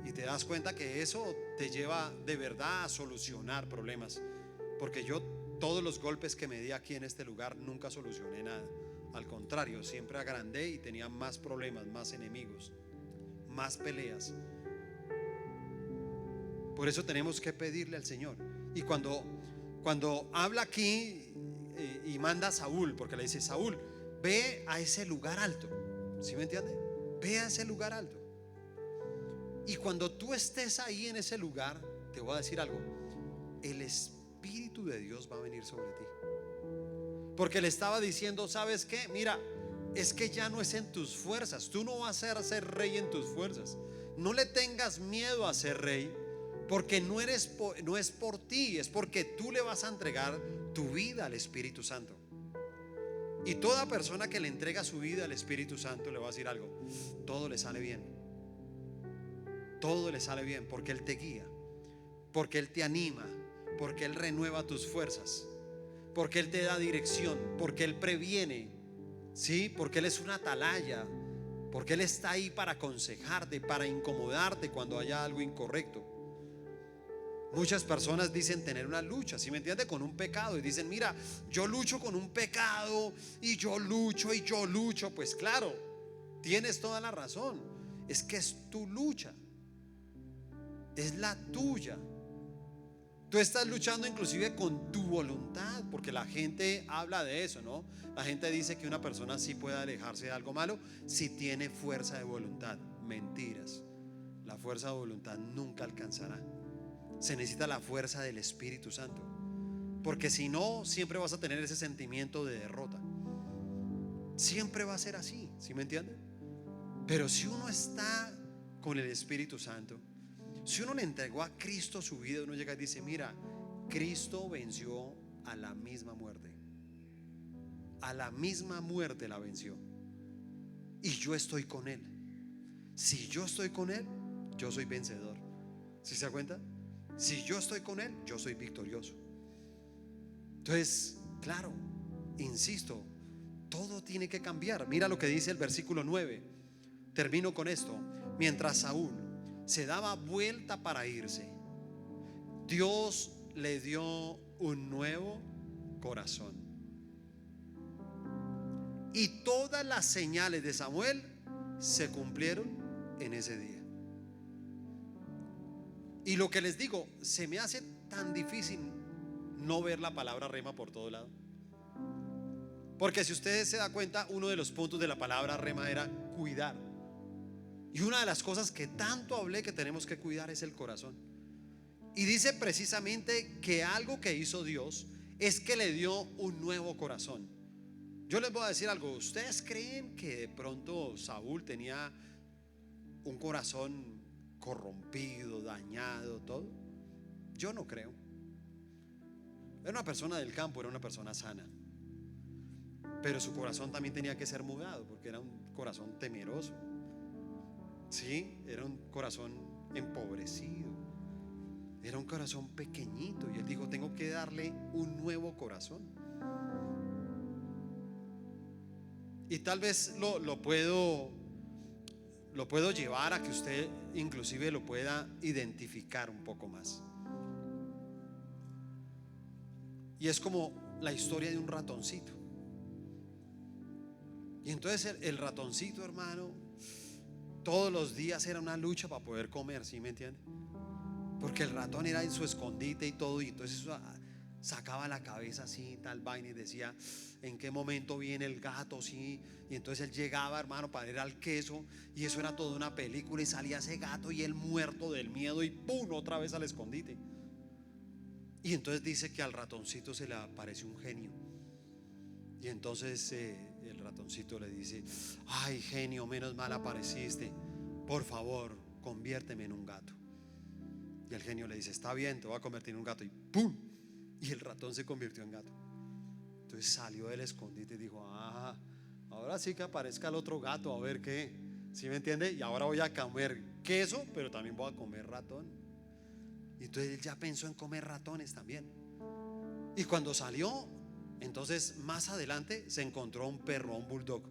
Y te das cuenta que eso te lleva de verdad a solucionar problemas. Porque yo todos los golpes que me di aquí en este lugar nunca solucioné nada. Al contrario, siempre agrandé y tenía más problemas, más enemigos, más peleas. Por eso tenemos que pedirle al Señor. Y cuando habla aquí y manda a Saúl, porque le dice: Saúl, ve a ese lugar alto. ¿Sí me entiende? Ve a ese lugar alto. Y cuando tú estés ahí en ese lugar, te voy a decir algo: el Espíritu de Dios va a venir sobre ti. Porque le estaba diciendo: ¿sabes qué? Mira, es que ya no es en tus fuerzas. Tú no vas a ser rey en tus fuerzas. No le tengas miedo a ser rey, porque no es por ti, es porque tú le vas a entregar tu vida al Espíritu Santo. Y toda persona que le entrega su vida al Espíritu Santo, le va a decir algo: todo le sale bien. Todo le sale bien, porque Él te guía, porque Él te anima, porque Él renueva tus fuerzas, porque Él te da dirección, porque Él previene, ¿sí? Porque Él es una atalaya, porque Él está ahí para aconsejarte, para incomodarte cuando haya algo incorrecto. Muchas personas dicen tener una lucha, ¿sí me entiende? Con un pecado, y dicen: mira, yo lucho con un pecado y yo lucho y yo lucho. Pues claro, tienes toda la razón. Es que es tu lucha, es la tuya. Tú estás luchando inclusive con tu voluntad, porque la gente habla de eso, ¿no? La gente dice que una persona sí puede alejarse de algo malo si tiene fuerza de voluntad. Mentiras. La fuerza de voluntad nunca alcanzará. Se necesita la fuerza del Espíritu Santo, porque si no, siempre vas a tener ese sentimiento de derrota. Siempre va a ser así, ¿sí me entiende? Pero si uno está con el Espíritu Santo, si uno le entregó a Cristo su vida, uno llega y dice: mira, Cristo venció a la misma muerte. A la misma muerte la venció. Y yo estoy con Él. Si yo estoy con Él, yo soy vencedor. ¿Sí se da cuenta? Si yo estoy con Él, yo soy victorioso. Entonces, claro, insisto, todo tiene que cambiar. Mira lo que dice el versículo 9. Termino con esto. Mientras Saúl se daba vuelta para irse, Dios le dio un nuevo corazón. Y todas las señales de Samuel se cumplieron en ese día. Y lo que les digo, se me hace tan difícil no ver la palabra rema por todo lado. Porque si ustedes se dan cuenta, uno de los puntos de la palabra rema era cuidar. Y una de las cosas que tanto hablé que tenemos que cuidar es el corazón. Y dice precisamente que algo que hizo Dios es que le dio un nuevo corazón. Yo les voy a decir algo. ¿Ustedes creen que de pronto Saúl tenía un corazón corrompido, dañado, todo? Yo no creo. Era una persona del campo, era una persona sana. Pero su corazón también tenía que ser mudado, porque era un corazón temeroso. Sí, era un corazón empobrecido. Era un corazón pequeñito. Y él dijo: tengo que darle un nuevo corazón. Y tal vez lo puedo llevar a que usted inclusive lo pueda identificar un poco más. Y es como la historia de un ratoncito. Y entonces el ratoncito, hermano, todos los días era una lucha para poder comer, ¿sí me entiende? Porque el ratón era en su escondite y todo, y entonces sacaba la cabeza así, tal vaina, y decía: ¿en qué momento viene el gato? Sí. Y entonces él llegaba, hermano, para ir al queso, y eso era toda una película, y salía ese gato y él muerto del miedo, y ¡pum!, otra vez al escondite. Y entonces dice que al ratoncito se le apareció un genio. Y entonces el ratoncito le dice: ay, genio, menos mal apareciste, por favor, conviérteme en un gato. Y el genio le dice: está bien, te voy a convertir en un gato. Y ¡pum! Y el ratón se convirtió en gato. Entonces salió del escondite y dijo: ah, ahora sí que aparezca el otro gato, a ver qué, ¿sí me entiende? Y ahora voy a comer queso, pero también voy a comer ratón. Y entonces él ya pensó en comer ratones también. Y cuando salió, entonces más adelante se encontró un perro, un bulldog,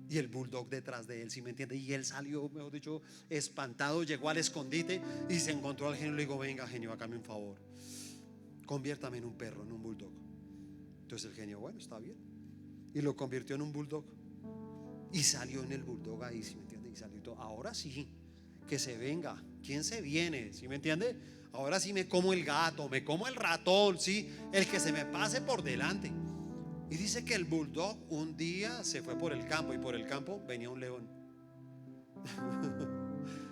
y el bulldog detrás de él, ¿sí me entiende? Y él salió, mejor dicho, espantado, llegó al escondite y se encontró al genio y le dijo: venga, genio, hágame un favor, conviértame en un perro, en un bulldog. Entonces el genio: bueno, está bien. Y lo convirtió en un bulldog. Y salió en el bulldog ahí, ¿sí me entiende? Y salió todo. Ahora sí, que se venga. ¿Quién se viene? ¿Sí me entiende? Ahora sí me como el gato, me como el ratón, ¿sí? El que se me pase por delante. Y dice que el bulldog un día se fue por el campo, y por el campo venía un león.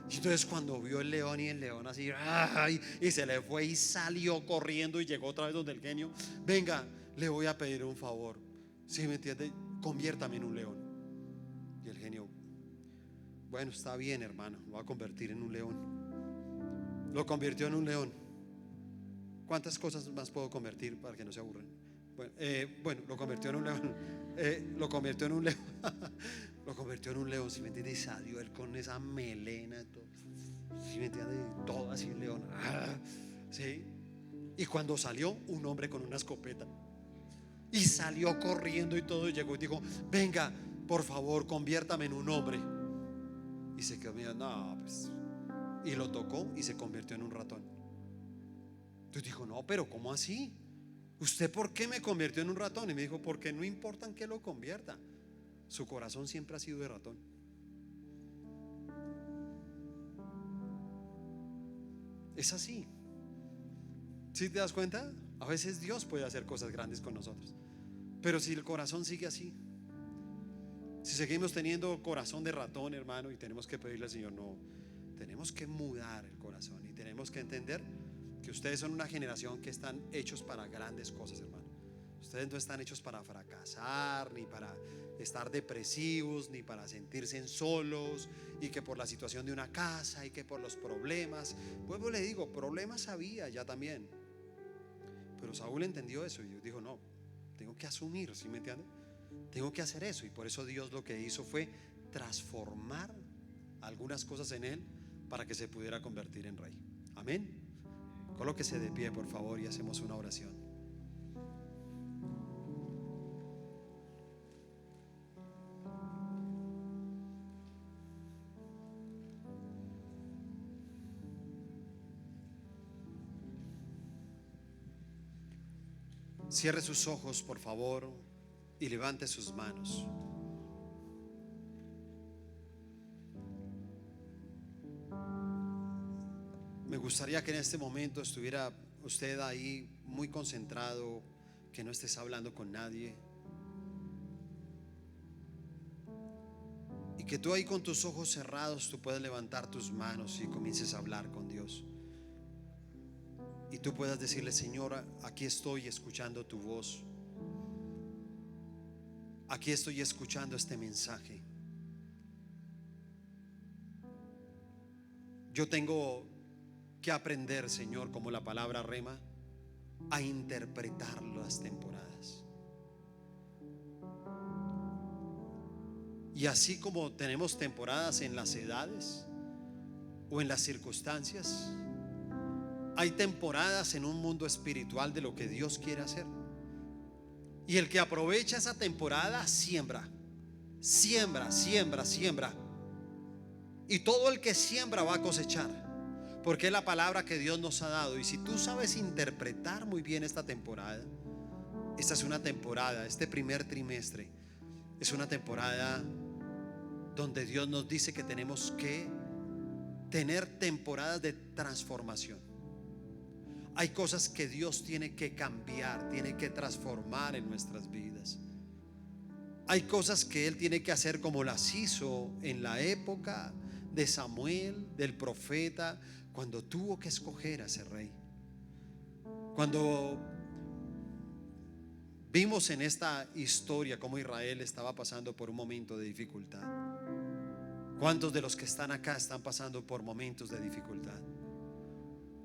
Y entonces cuando vio el león, y el león así, ¡ay!, y se le fue y salió corriendo y llegó otra vez donde el genio: venga, le voy a pedir un favor, ¿sí me entiende? Conviértame en un león. Y el genio: bueno, está bien, hermano, lo va a convertir en un león. Lo convirtió en un león. ¿Cuántas cosas más puedo convertir para que no se aburran? Bueno, lo convirtió en un león. Lo convirtió en un león. Lo convirtió en un león, ¿sí me entiende? Y salió él con esa melena, todo, ¿sí me entiende? Todo así, león. ¿Sí? Y cuando salió, un hombre con una escopeta, y salió corriendo y todo, y llegó y dijo: venga, por favor, conviértame en un hombre. Y se quedó mirando: no, pues. Y lo tocó y se convirtió en un ratón. Entonces dijo: no, pero ¿cómo así? ¿Usted por qué me convirtió en un ratón? Y me dijo: porque no importa en qué lo convierta, su corazón siempre ha sido de ratón. Es así. ¿Sí te das cuenta? A veces Dios puede hacer cosas grandes con nosotros, pero si el corazón sigue así, si seguimos teniendo corazón de ratón, hermano, y tenemos que pedirle al Señor: no, tenemos que mudar el corazón, y tenemos que entender que ustedes son una generación que están hechos para grandes cosas, hermano. Ustedes no están hechos para fracasar, ni para estar depresivos, ni para sentirse solos, y que por la situación de una casa, y que por los problemas. Pues le digo, problemas había ya también, pero Saúl entendió eso y dijo: no, tengo que asumir, ¿sí me entiende? Tengo que hacer eso. Y por eso Dios lo que hizo fue transformar algunas cosas en él, para que se pudiera convertir en rey. Amén. Colóquese de pie, por favor, y hacemos una oración. Cierre sus ojos, por favor, y levante sus manos. Me gustaría que en este momento estuviera usted ahí muy concentrado, que no estés hablando con nadie, y que tú ahí con tus ojos cerrados tú puedas levantar tus manos y comiences a hablar con Dios. Y tú puedas decirle: Señor, aquí estoy escuchando tu voz. Aquí estoy escuchando este mensaje. Yo tengo que aprender, Señor, como la palabra rema, a interpretar las temporadas. Y así como tenemos temporadas en las edades o en las circunstancias, hay temporadas en un mundo espiritual de lo que Dios quiere hacer. Y el que aprovecha esa temporada siembra, siembra, siembra, siembra. Y todo el que siembra va a cosechar, porque es la palabra que Dios nos ha dado. Y si tú sabes interpretar muy bien esta temporada, esta es una temporada, este primer trimestre es una temporada donde Dios nos dice que tenemos que tener temporadas de transformación. Hay cosas que Dios tiene que cambiar, tiene que transformar en nuestras vidas. Hay cosas que Él tiene que hacer como las hizo en la época de Samuel, del profeta, cuando tuvo que escoger a ese rey. Cuando vimos en esta historia cómo Israel estaba pasando por un momento de dificultad. ¿Cuántos de los que están acá están pasando por momentos de dificultad?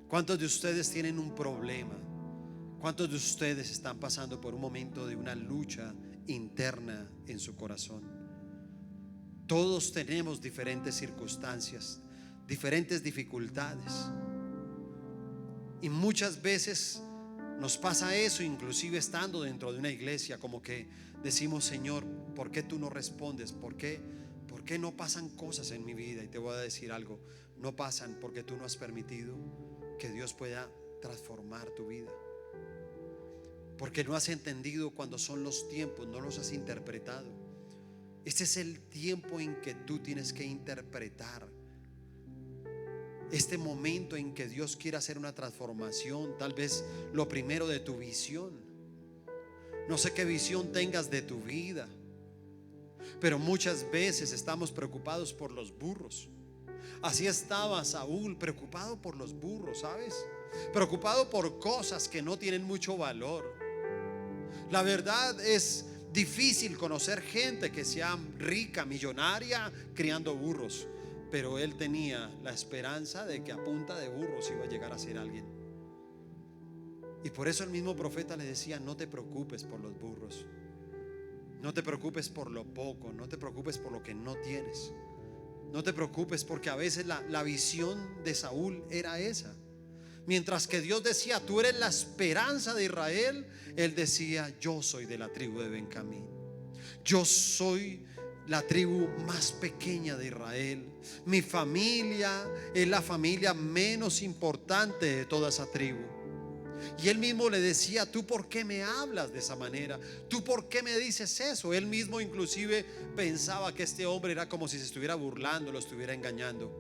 ¿Cuántos de ustedes tienen un problema? ¿Cuántos de ustedes están pasando por un momento de una lucha interna en su corazón? Todos tenemos diferentes circunstancias, diferentes dificultades. Y muchas veces nos pasa eso, inclusive estando dentro de una iglesia, como que decimos: Señor, ¿por qué tú no respondes? ¿Por qué no pasan cosas en mi vida? Y te voy a decir algo: no pasan porque tú no has permitido que Dios pueda transformar tu vida, porque no has entendido cuándo son los tiempos, no los has interpretado. Este es el tiempo en que tú tienes que interpretar este momento en que Dios quiere hacer una transformación. Tal vez lo primero, de tu visión. No sé qué visión tengas de tu vida, pero muchas veces estamos preocupados por los burros. Así estaba Saúl, preocupado por los burros, ¿sabes? Preocupado por cosas que no tienen mucho valor. La verdad, es difícil conocer gente que sea rica, millonaria, criando burros, pero él tenía la esperanza de que a punta de burros iba a llegar a ser alguien. Y por eso el mismo profeta le decía: no te preocupes por los burros, no te preocupes por lo poco, no te preocupes por lo que no tienes. No te preocupes, porque a veces la visión de Saúl era esa. Mientras que Dios decía: tú eres la esperanza de Israel, él decía: yo soy de la tribu de Benjamín. Yo soy la tribu más pequeña de Israel. Mi familia es la familia menos importante de toda esa tribu. Y él mismo le decía: ¿tú por qué me hablas de esa manera? ¿Tú por qué me dices eso? Él mismo inclusive pensaba que este hombre era como si se estuviera burlando, lo estuviera engañando,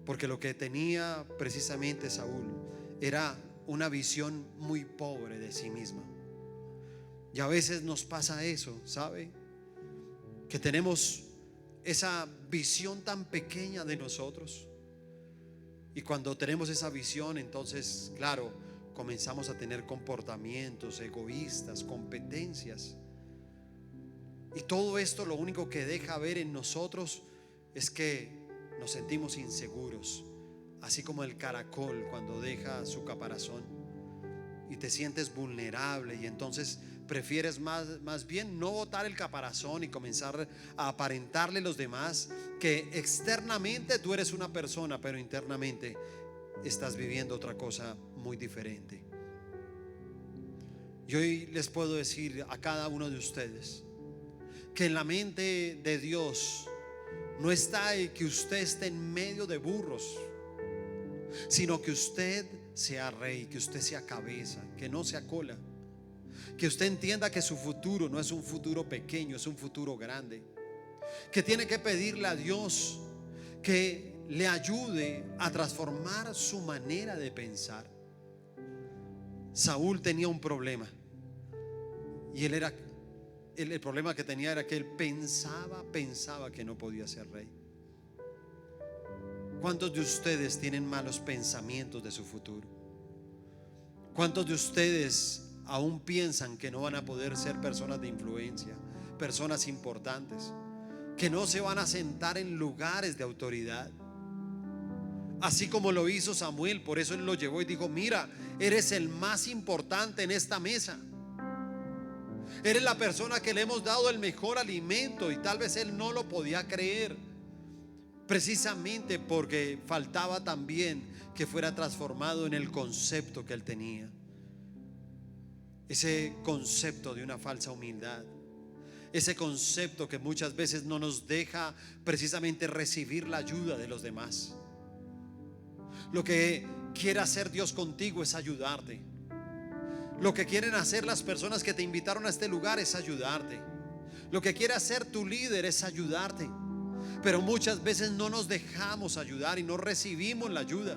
porque lo que tenía precisamente Saúl era una visión muy pobre de sí misma. Y a veces nos pasa eso, ¿sabe? Que tenemos esa visión tan pequeña de nosotros. Y cuando tenemos esa visión, entonces, claro, comenzamos a tener comportamientos egoístas, competencias. Y todo esto lo único que deja ver en nosotros es que nos sentimos inseguros, así como el caracol cuando deja su caparazón, y te sientes vulnerable, y entonces prefieres más bien no botar el caparazón y comenzar a aparentarle a los demás que externamente tú eres una persona, pero internamente estás viviendo otra cosa muy diferente. Y hoy les puedo decir a cada uno de ustedes que en la mente de Dios no está el que usted esté en medio de burros, sino que usted sea rey, que usted sea cabeza, que no sea cola. Que usted entienda que su futuro no es un futuro pequeño, es un futuro grande. Que tiene que pedirle a Dios que le ayude a transformar su manera de pensar. Saúl tenía un problema, y el problema que tenía era que él pensaba que no podía ser rey. ¿Cuántos de ustedes tienen malos pensamientos de su futuro? ¿Cuántos de ustedes aún piensan que no van a poder ser personas de influencia, personas importantes, que no se van a sentar en lugares de autoridad? Así como lo hizo Samuel, por eso él lo llevó y dijo: mira, eres el más importante en esta mesa. Eres la persona que le hemos dado el mejor alimento. Y tal vez él no lo podía creer, precisamente porque faltaba también que fuera transformado en el concepto que él tenía. Ese concepto de una falsa humildad, ese concepto que muchas veces no nos deja precisamente recibir la ayuda de los demás. Lo que quiere hacer Dios contigo es ayudarte. Lo que quieren hacer las personas que te invitaron a este lugar es ayudarte. Lo que quiere hacer tu líder es ayudarte. Pero muchas veces no nos dejamos ayudar y no recibimos la ayuda.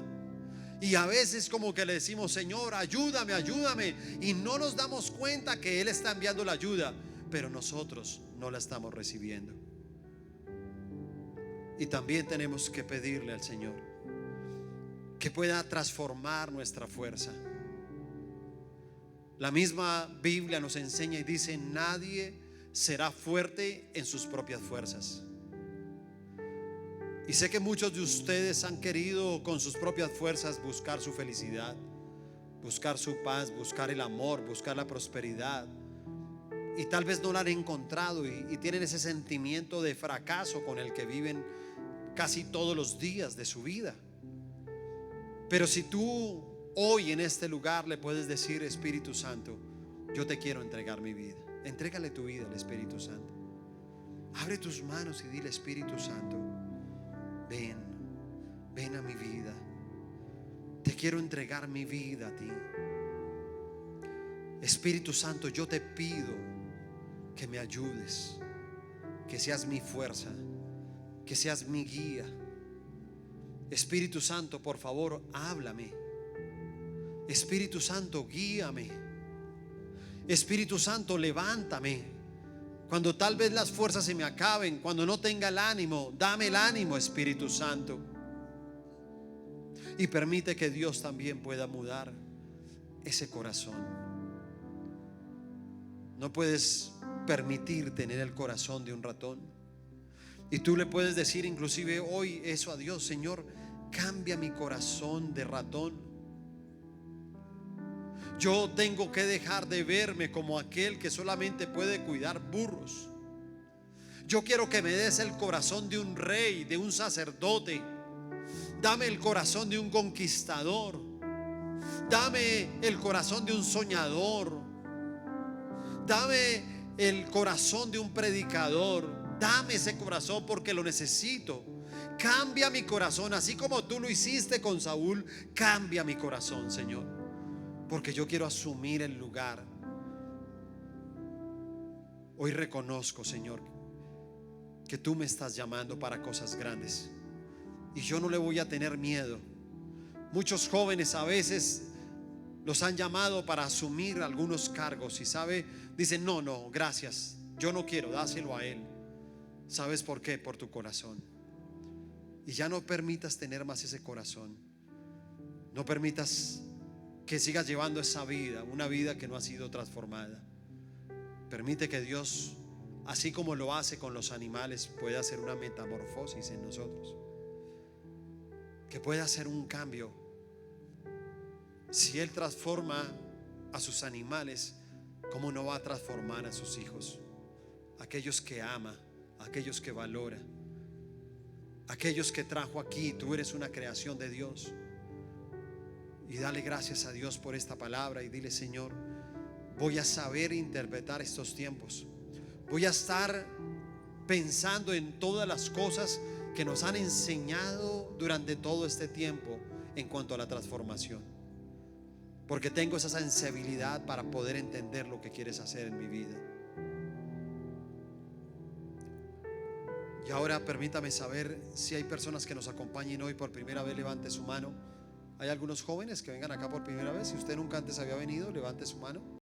Y a veces como que le decimos: Señor, ayúdame, ayúdame, y no nos damos cuenta que Él está enviando la ayuda, pero nosotros no la estamos recibiendo. Y también tenemos que pedirle al Señor que pueda transformar nuestra fuerza. La misma Biblia nos enseña y dice: nadie será fuerte en sus propias fuerzas. Y sé que muchos de ustedes han querido con sus propias fuerzas buscar su felicidad, buscar su paz, buscar el amor, buscar la prosperidad, y tal vez no la han encontrado y tienen ese sentimiento de fracaso con el que viven casi todos los días de su vida. Pero si tú hoy en este lugar le puedes decir: Espíritu Santo, yo te quiero entregar mi vida. Entrégale tu vida al Espíritu Santo. Abre tus manos y dile: Espíritu Santo, ven a mi vida. Te quiero entregar mi vida a ti. Espíritu Santo, yo te pido que me ayudes, que seas mi fuerza, que seas mi guía. Espíritu Santo, por favor, háblame. Espíritu Santo, guíame. Espíritu Santo, levántame. Cuando tal vez las fuerzas se me acaben, cuando no tenga el ánimo, dame el ánimo, Espíritu Santo. Y permite que Dios también pueda mudar ese corazón. No puedes permitir tener el corazón de un ratón. Y tú le puedes decir inclusive hoy eso a Dios: Señor, cambia mi corazón de ratón. Yo tengo que dejar de verme como aquel que solamente puede cuidar burros. Yo quiero que me des el corazón de un rey, de un sacerdote. Dame el corazón de un conquistador. Dame el corazón de un soñador. Dame el corazón de un predicador. Dame ese corazón porque lo necesito. Cambia mi corazón, así como tú lo hiciste con Saúl. Cambia mi corazón, Señor, porque yo quiero asumir el lugar. Hoy reconozco, Señor, que tú me estás llamando para cosas grandes, y yo no le voy a tener miedo. Muchos jóvenes a veces los han llamado para asumir algunos cargos y dicen: no, gracias, yo no quiero, dáselo a él. ¿Sabes por qué? Por tu corazón. Y ya no permitas tener más ese corazón. No permitas que sigas llevando esa vida, una vida que no ha sido transformada. Permite que Dios, así como lo hace con los animales, pueda hacer una metamorfosis en nosotros, que pueda hacer un cambio. Si Él transforma a sus animales, ¿cómo no va a transformar a sus hijos? Aquellos que ama, aquellos que valora, aquellos que trajo aquí. Tú eres una creación de Dios. Y dale gracias a Dios por esta palabra y dile: Señor, voy a saber interpretar estos tiempos. Voy a estar pensando en todas las cosas que nos han enseñado durante todo este tiempo en cuanto a la transformación, porque tengo esa sensibilidad para poder entender lo que quieres hacer en mi vida. Y ahora permítame saber si hay personas que nos acompañen hoy por primera vez. Levante su mano. Hay algunos jóvenes que vengan acá por primera vez. Si usted nunca antes había venido, levante su mano.